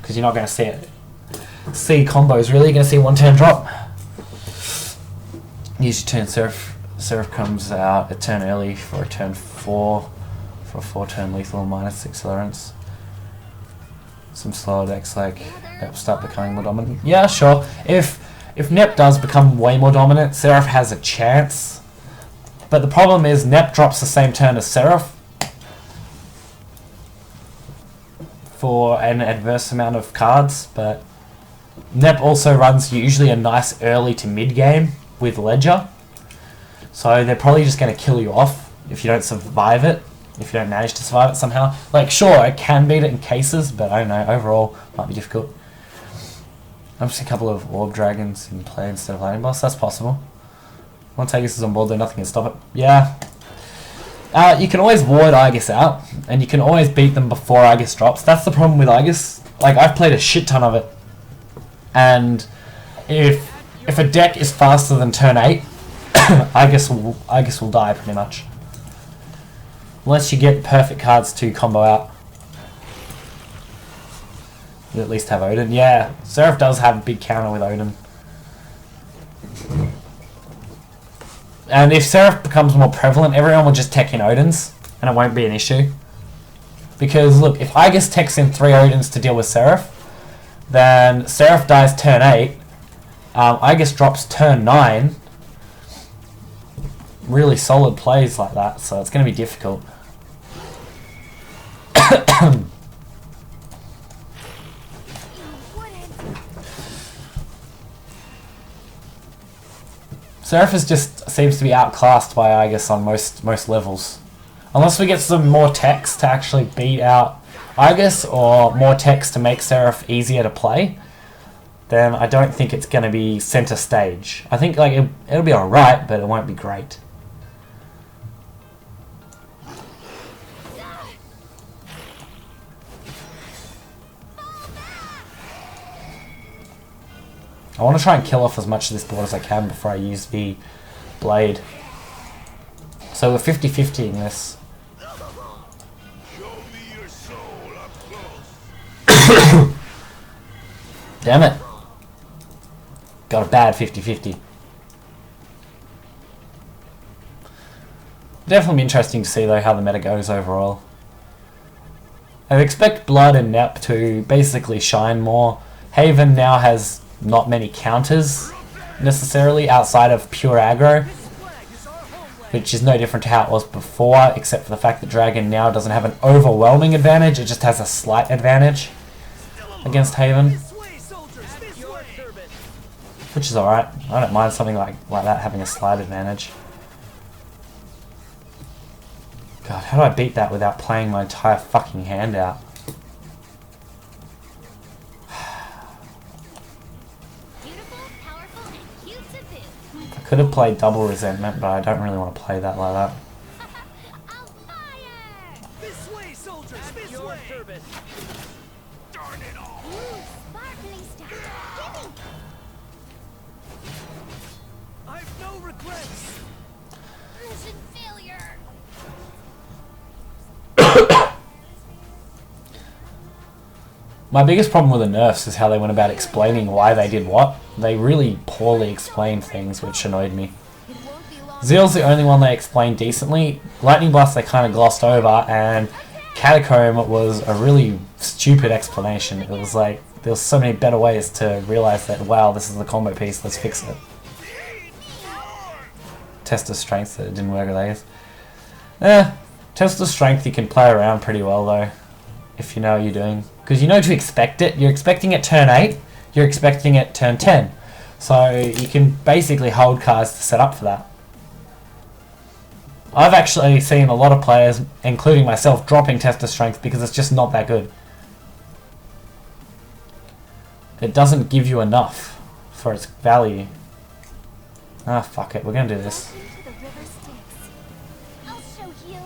because you're not going to see combos really. You're going to see 1 turn drop. Use your turn. Seraph comes out a turn early for a turn 4 for a 4-turn lethal minus accelerants. Some slower decks like Nep start becoming more dominant. Yeah, sure. If Nep does become way more dominant, Seraph has a chance. But the problem is Nep drops the same turn as Seraph for an adverse amount of cards, but Nep also runs usually a nice early to mid game with Ledger, so they're probably just going to kill you off if you don't survive it, if you don't manage to survive it somehow. Like, sure, it can beat it in cases, but I don't know, overall might be difficult. I'm just a couple of Orb Dragons in play instead of Lightning Blast. That's possible. Once Aegis is on board, though, nothing can stop it. Yeah. You can always ward Aegis out, and you can always beat them before Aegis drops. That's the problem with Aegis. Like, I've played a shit ton of it, and if a deck is faster than turn 8, Aegis will die pretty much. Unless you get perfect cards to combo out. You at least have Odin. Yeah, Seraph does have a big counter with Odin. And if Seraph becomes more prevalent, everyone will just tech in Odins, and it won't be an issue. Because look, if Aegis techs in 3 Odins to deal with Seraph, then Seraph dies turn 8, Aegis drops turn 9. Really solid plays like that, so it's going to be difficult. Seraph just seems to be outclassed by Aegis on most levels. Unless we get some more techs to actually beat out Aegis, or more techs to make Seraph easier to play, then I don't think it's going to be center stage. I think like it'll be alright, but it won't be great. I want to try and kill off as much of this board as I can before I use the blade. So we're 50-50 in this. Damn it. Got a bad 50-50. Definitely be interesting to see though how the meta goes overall. I expect Blood and Nep to basically shine more. Haven now has not many counters necessarily outside of pure aggro, which is no different to how it was before, except for the fact that Dragon now doesn't have an overwhelming advantage, it just has a slight advantage against Haven, which is alright. I don't mind something like that having a slight advantage. God, how do I beat that without playing my entire fucking hand out? I could have played double resentment, but I don't really want to play that like that. This way, soldiers! This way! Darn it all! Sparkling stuff. Gimme. I've no regrets! Mission failure. My biggest problem with the nerfs is how they went about explaining why they did what. They really poorly explained things, which annoyed me. Zeal's the only one they explained decently. Lightning Blast they kind of glossed over, and Catacomb was a really stupid explanation. It was like, there was so many better ways to realise that, wow, this is the combo piece, let's fix it. Test of Strength, that it didn't work with these. Test of Strength you can play around pretty well though, if you know what you're doing. Because you know to expect it. You're expecting it turn 8, you're expecting it turn 10. So you can basically hold cards to set up for that. I've actually seen a lot of players, including myself, dropping Test of Strength because it's just not that good. It doesn't give you enough for its value. Ah, fuck it, we're gonna do this. I'll show you.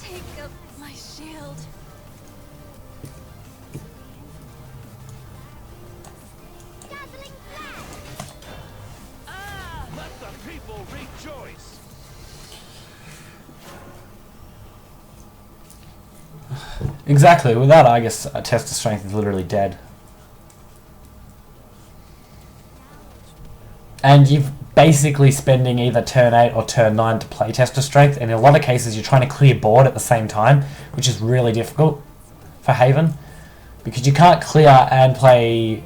Take up my shield. Dazzling flash. Let the people rejoice! Exactly, with that I guess a Test of Strength is literally dead. And you're basically spending either turn 8 or turn 9 to play Test of Strength, and in a lot of cases you're trying to clear board at the same time, which is really difficult for Haven, because you can't clear and play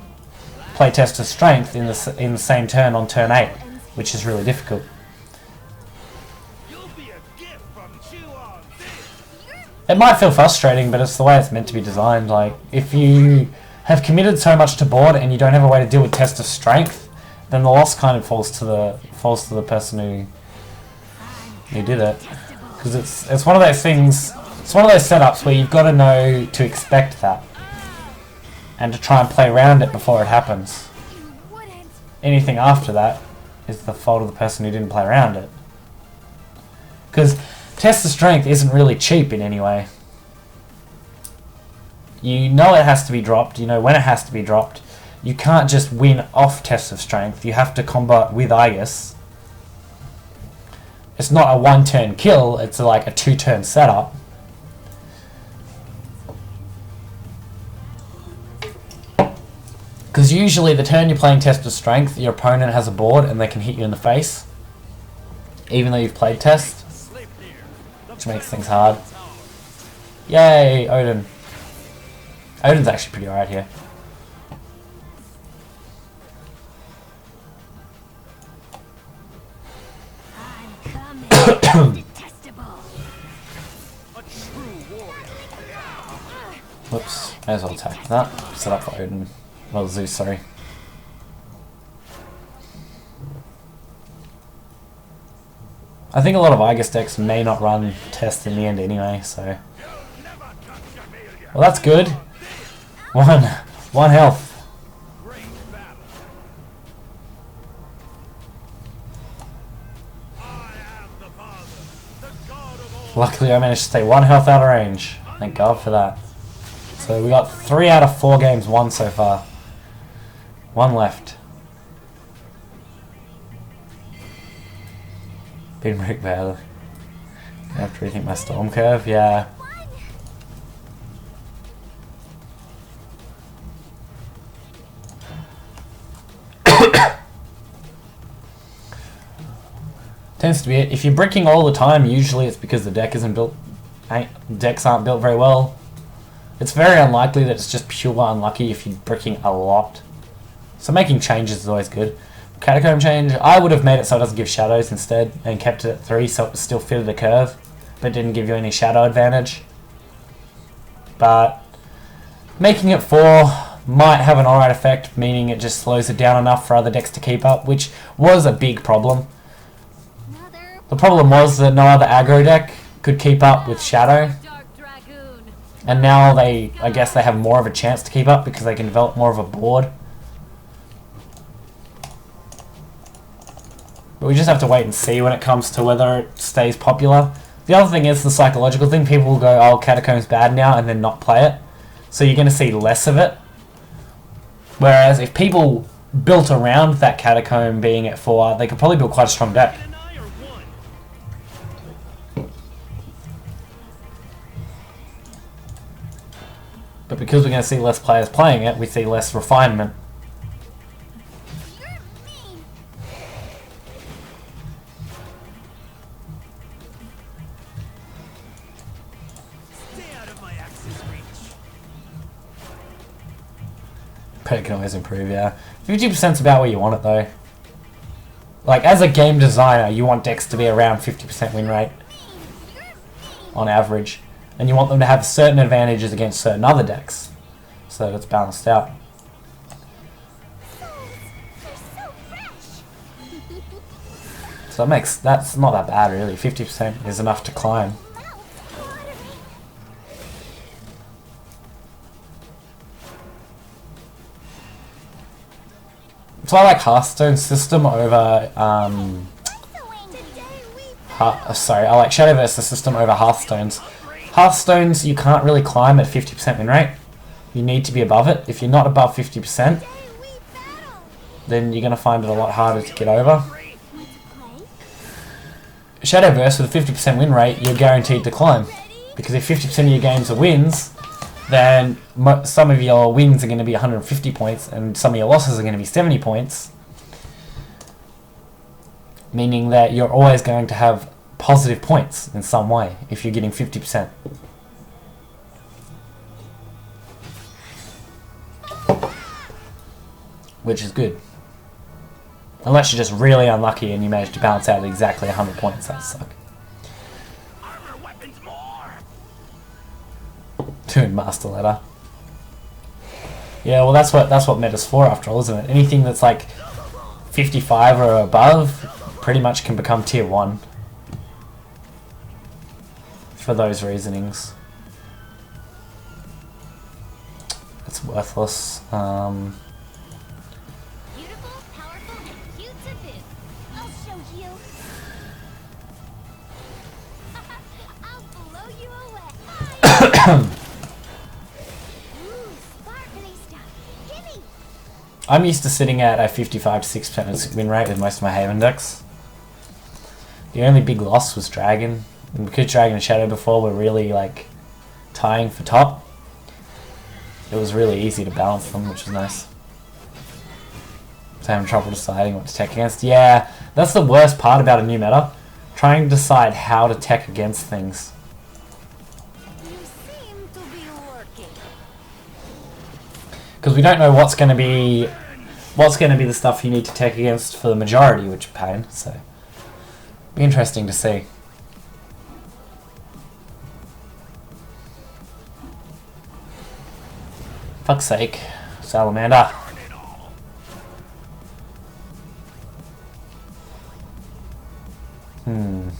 Test of Strength in the same turn on turn 8, which is really difficult. You'll be a gift from Chew on this! It might feel frustrating, but it's the way it's meant to be designed. Like, if you have committed so much to board and you don't have a way to deal with Test of Strength, then the loss kind of falls to the person who did it, because it's one of those things. It's one of those setups where you've got to know to expect that, and to try and play around it before it happens. Anything after that is the fault of the person who didn't play around it. Because Test of Strength isn't really cheap in any way. You know it has to be dropped. You know when it has to be dropped. You can't just win off Test of Strength. You have to combat with AEST. It's not a 1-turn kill, it's like a 2-turn setup. Because usually the turn you're playing Test of Strength, your opponent has a board and they can hit you in the face, even though you've played Test, which makes things hard. Yay, Odin. Odin's actually pretty alright here. Whoops, may as well attack that. Set up for Odin. Well, Zeus, sorry. I think a lot of AEST decks may not run Test in the end anyway, so... Well, that's good. One health. Luckily I managed to stay 1 health out of range. Thank God for that. So we got 3 out of 4 games won so far. 1 left. Been Rick Bale. I have to rethink my storm curve, yeah. Tends to be it. If you're bricking all the time, usually it's because the deck isn't built. Decks aren't built very well. It's very unlikely that it's just pure unlucky if you're bricking a lot. So making changes is always good. Catacomb change, I would have made it so it doesn't give shadows instead and kept it at 3 so it still fitted the curve but didn't give you any shadow advantage. But making it 4 might have an alright effect, meaning it just slows it down enough for other decks to keep up, which was a big problem. The problem was that no other aggro deck could keep up with shadow, and now I guess they have more of a chance to keep up because they can develop more of a board. But we just have to wait and see when it comes to whether it stays popular. The other thing is the psychological thing. People will go, oh, Catacomb's bad now, and then not play it. So you're going to see less of it. Whereas if people built around that Catacomb being at 4, they could probably build quite a strong deck. But because we're going to see less players playing it, we see less refinement. But it can always improve, yeah. 50% is about where you want it though. Like, as a game designer, you want decks to be around 50% win rate on average. And you want them to have certain advantages against certain other decks, so that it's balanced out. So that's not that bad really. 50% is enough to climb. So I like Hearthstone's system over I like Shadowverse system over Hearthstone's. Hearthstone's you can't really climb at 50% win rate. You need to be above it. If you're not above 50%, then you're going to find it a lot harder to get over. Shadowverse with a 50% win rate, you're guaranteed to climb. Because if 50% of your games are wins, then some of your wins are going to be 150 points and some of your losses are going to be 70 points. Meaning that you're always going to have positive points in some way if you're getting 50%. Which is good. Unless you're just really unlucky and you manage to balance out at exactly 100 points, that suck. Toon Master Ladder. Yeah, well that's what meta's for after all, isn't it? Anything that's like 55 or above pretty much can become tier 1. For those reasonings. It's worthless. Beautiful, powerful, and cute to boot. I'll show you. I'll blow you away. Ooh, sparkly stuff. Gimme. I'm used to sitting at a 55 to 6% win rate with most of my Haven decks. The only big loss was Dragon. And because Dragon and Shadow before were really like tying for top, it was really easy to balance them, which was nice. So having trouble deciding what to tech against. Yeah, that's the worst part about a new meta. Trying to decide how to tech against things. You seem to be working. Because we don't know what's going to be the stuff you need to tech against for the majority, which is pain. So be interesting to see. Fuck's sake, Salamander. I'm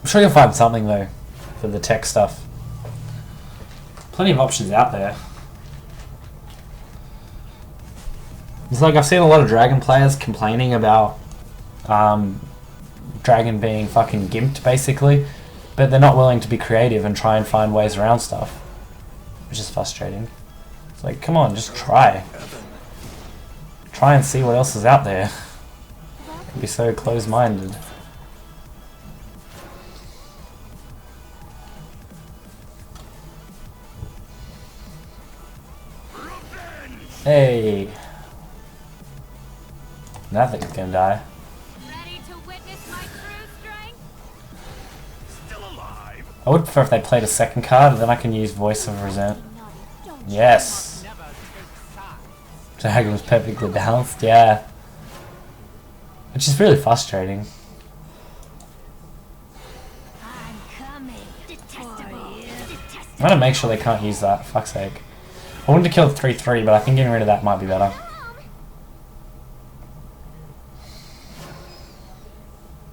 sure you'll find something though for the tech stuff. Plenty of options out there. It's like I've seen a lot of Dragon players complaining about Dragon being fucking gimped basically, but they're not willing to be creative and try and find ways around stuff, which is frustrating. It's like, come on, just try. Try and see what else is out there. Don't be so close-minded. Hey. Nothing's gonna die. Ready to witness my true strength? Still alive. I would prefer if they played a second card, and then I can use Voice of Resent. Yes. Never take sides. Dragon was perfectly balanced, yeah. Which is really frustrating. I'm coming. Detestable. I'm gonna make sure they can't use that, fuck's sake. I wanted to kill 3-3, but I think getting rid of that might be better.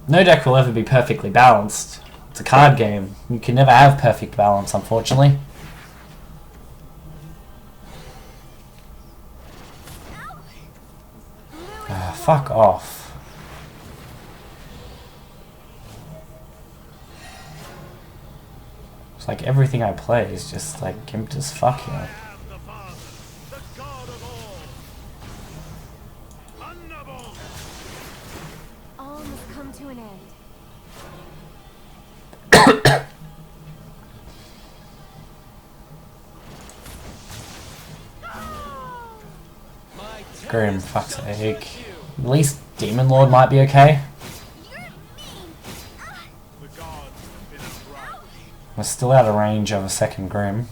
No deck will ever be perfectly balanced. It's a card game. You can never have perfect balance, unfortunately. Fuck off. It's like everything I play is just like gimped as fuck here. I am the Father, the God of all. Unknown. All must come to an end. My Grim, Tempest fuck's shall sake. judge you. At least Demon Lord might be okay. The gods have been upright. We're still out of range of a second Grim.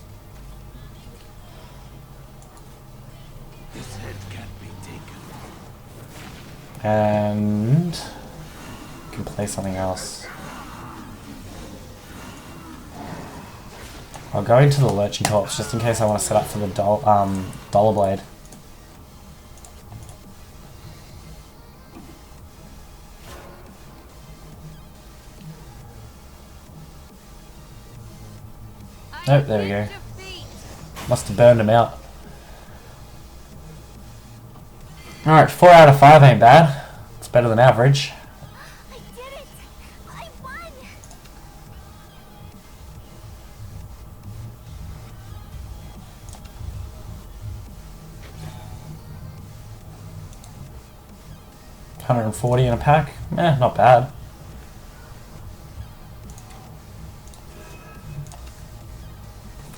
This head can't be taken. And you can play something else. I'll go into the Lurching Corpse just in case I want to set up for the Dollar Blade. Oh, there we go. Must have burned him out. Alright, 4 out of 5 ain't bad. It's better than average. I did it! I won! $140 in a pack? Eh, not bad.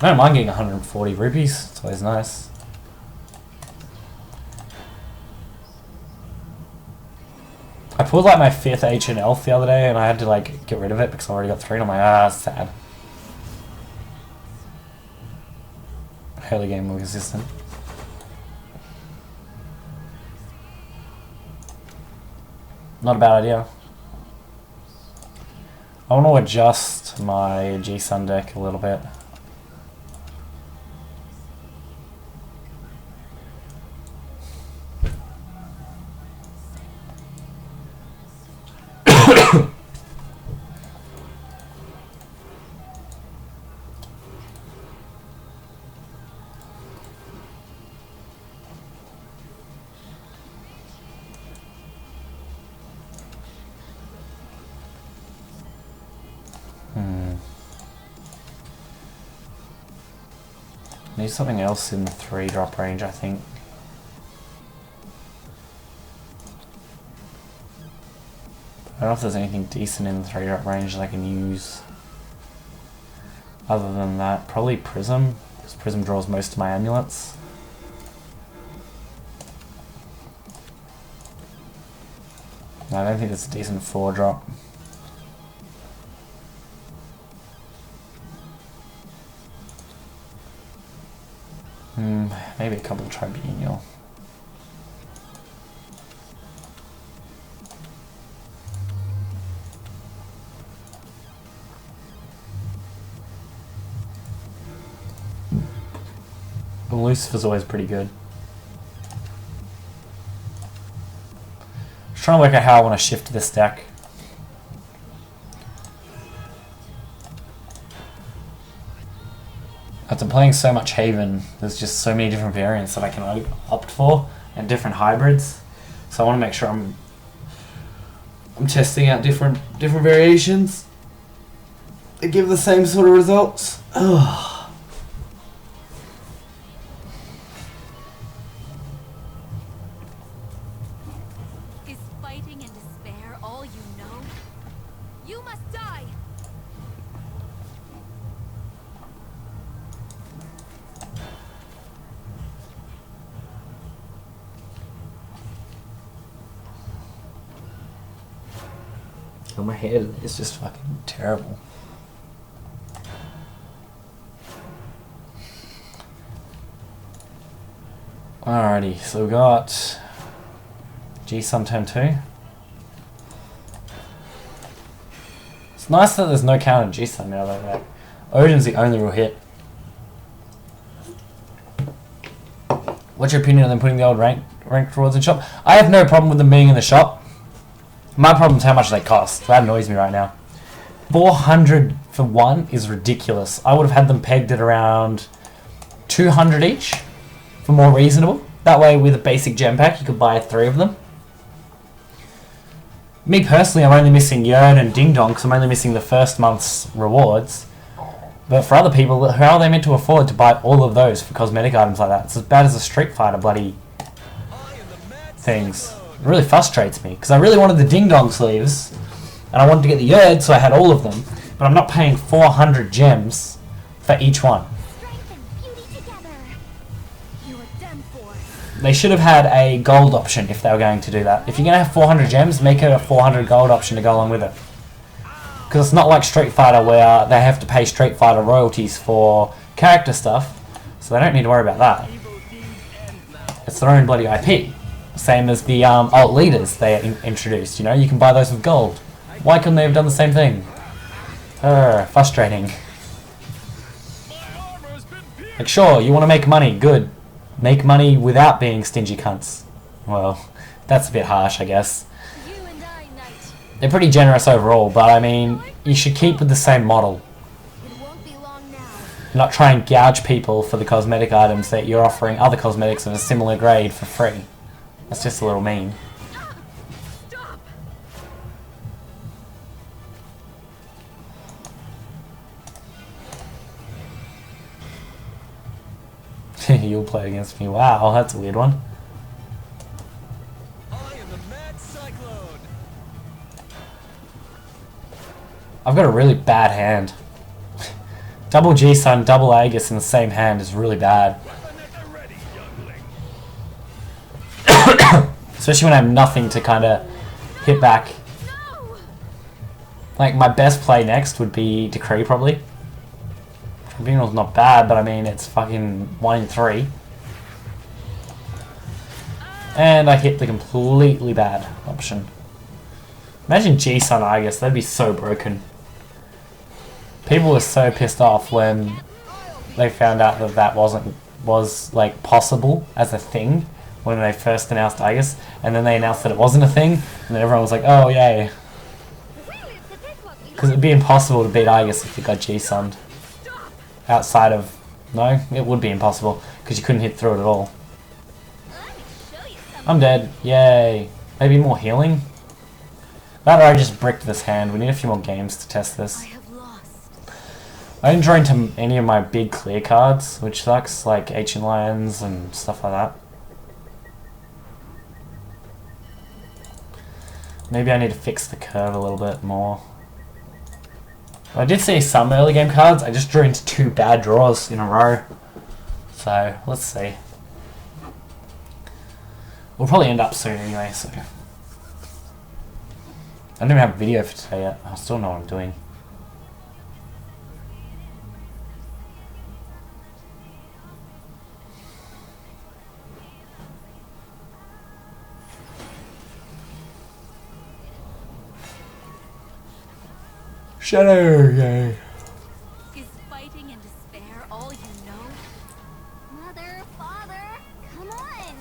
I don't mind getting 140 rupees. It's always nice. I pulled like my 5th H and Elf the other day and I had to like get rid of it because I already got 3 and I'm like, ah, sad. Early game more consistent. Not a bad idea. I want to adjust my G-Sun deck a little bit. Need something else in the 3-drop range, I think. I don't know if there's anything decent in the 3-drop range that I can use. Other than that, probably Prism, because Prism draws most of my amulets. No, I don't think it's a decent 4-drop. Maybe a couple of Tribunal. But Lucifer's always pretty good. Just trying to work out how I want to shift this deck. After playing so much Haven, there's just so many different variants that I can opt for, and different hybrids. So I want to make sure I'm testing out different variations that give the same sort of results. Ugh. Is fighting and despair all you know? You must die! Oh, my head is just fucking terrible. Alrighty, so we got G-Sun turn 2. It's nice that there's no counter G-Sun now though. Like, Odin's the only real hit. What's your opinion on them putting the old ranked rewards in shop? I have no problem with them being in the shop. My problem is how much they cost. That annoys me right now. 400 for one is ridiculous. I would have had them pegged at around 200 each for more reasonable. That way with a basic gem pack you could buy 3 of them. Me personally, I'm only missing Yearn and Ding Dong because I'm only missing the first month's rewards. But for other people, how are they meant to afford to buy all of those for cosmetic items like that? It's as bad as the Street Fighter bloody things. It really frustrates me because I really wanted the Ding Dong sleeves and I wanted to get the Yearn, so I had all of them. But I'm not paying 400 gems for each one. They should have had a gold option if they were going to do that. If you're going to have 400 gems, make it a 400 gold option to go along with it. Because it's not like Street Fighter where they have to pay Street Fighter royalties for character stuff, so they don't need to worry about that. It's their own bloody IP. Same as the alt leaders they introduced, you know, you can buy those with gold. Why couldn't they have done the same thing? Frustrating. Like, sure, you want to make money, good. Make money without being stingy cunts. Well, that's a bit harsh, I guess. They're pretty generous overall, but I mean, you should keep with the same model. Not try and gouge people for the cosmetic items that you're offering other cosmetics of a similar grade for free. That's just a little mean. You'll play against me. Wow, that's a weird one. I've got a really bad hand. Double G-Sun, double Aegis in the same hand is really bad. Especially when I have nothing to kind of hit back. Like, my best play next would be Decree, probably. Tribunal's not bad, but I mean, it's fucking 1 in 3. And I hit the completely bad option. Imagine G-Sun Aegis, that'd be so broken. People were so pissed off when they found out that that was like possible as a thing when they first announced Aegis, and then they announced that it wasn't a thing, and then everyone was like, oh yay. Because it'd be impossible to beat Aegis if you got G-Sunned. Outside of... No, it would be impossible, because you couldn't hit through it at all. I'm dead. Yay. Maybe more healing? That or I just bricked this hand. We need a few more games to test this. I didn't draw into any of my big clear cards, which sucks, like Ancient Lions and stuff like that. Maybe I need to fix the curve a little bit more. I did see some early game cards, I just drew into 2 bad draws in a row. So, let's see. We'll probably end up soon anyway, so... I don't even have a video for today yet, I still know what I'm doing. Shadow, yay. Is fighting and despair all you know? Mother, father, come on!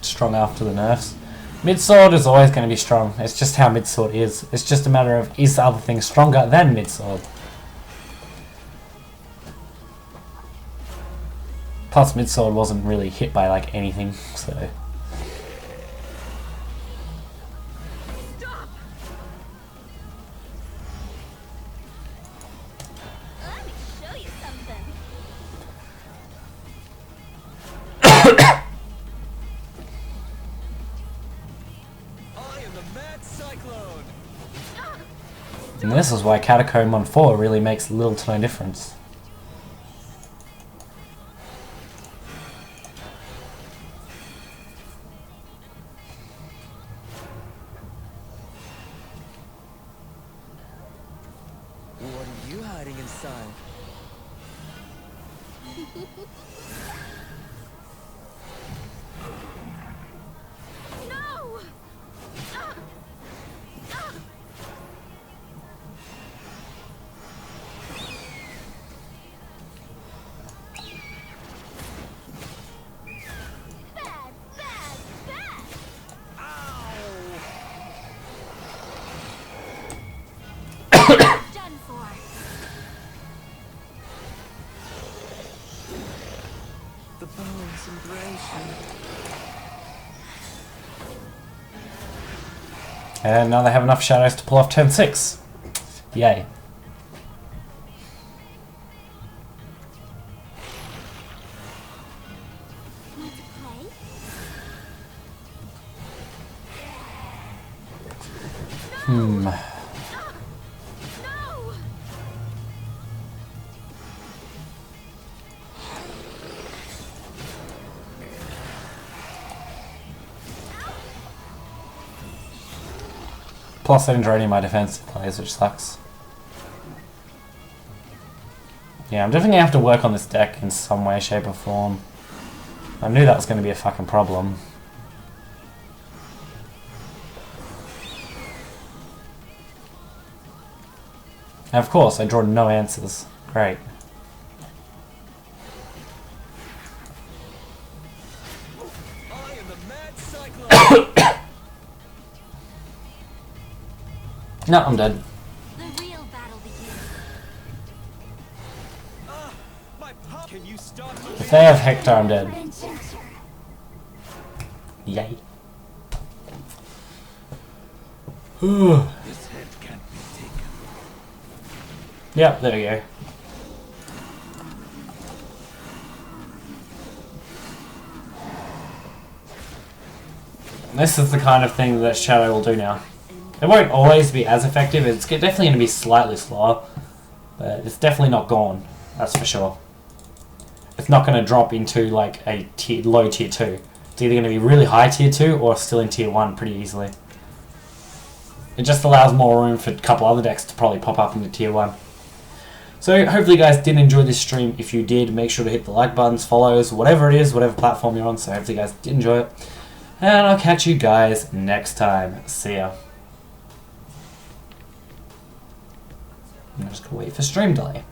Strong after the nerfs. Mid-sword is always going to be strong. It's just how mid-sword is. It's just a matter of, is the other thing stronger than mid-sword? Plus mid-sword wasn't really hit by like anything, so... Let me show you something. the mad cyclone. And this is why Catacomb on 4 really makes little to no difference. What are you hiding inside? No! Bad, bad, bad! Done for. The bones embrace you. And now they have enough shadows to pull off turn 6. Yay. Want to play? No! Plus I didn't draw any of my defensive plays, which sucks. Yeah, I'm definitely gonna have to work on this deck in some way, shape or form. I knew that was gonna be a fucking problem. And of course, I draw no answers. Great. I am the mad cyclone. No, I'm dead. The real battle begins. My power. Can you stop the If wind? they have Hector, I'm dead. Yay. This head can't be taken. Yep, there we go. This is the kind of thing that Shadow will do now. It won't always be as effective, it's definitely going to be slightly slower, but it's definitely not gone, that's for sure. It's not going to drop into like a low tier 2. It's either going to be really high tier 2 or still in tier 1 pretty easily. It just allows more room for a couple other decks to probably pop up into tier 1. So hopefully you guys did enjoy this stream. If you did, make sure to hit the like buttons, follows, whatever it is, whatever platform you're on. So hopefully you guys did enjoy it. And I'll catch you guys next time. See ya. I'm just going to wait for stream delay.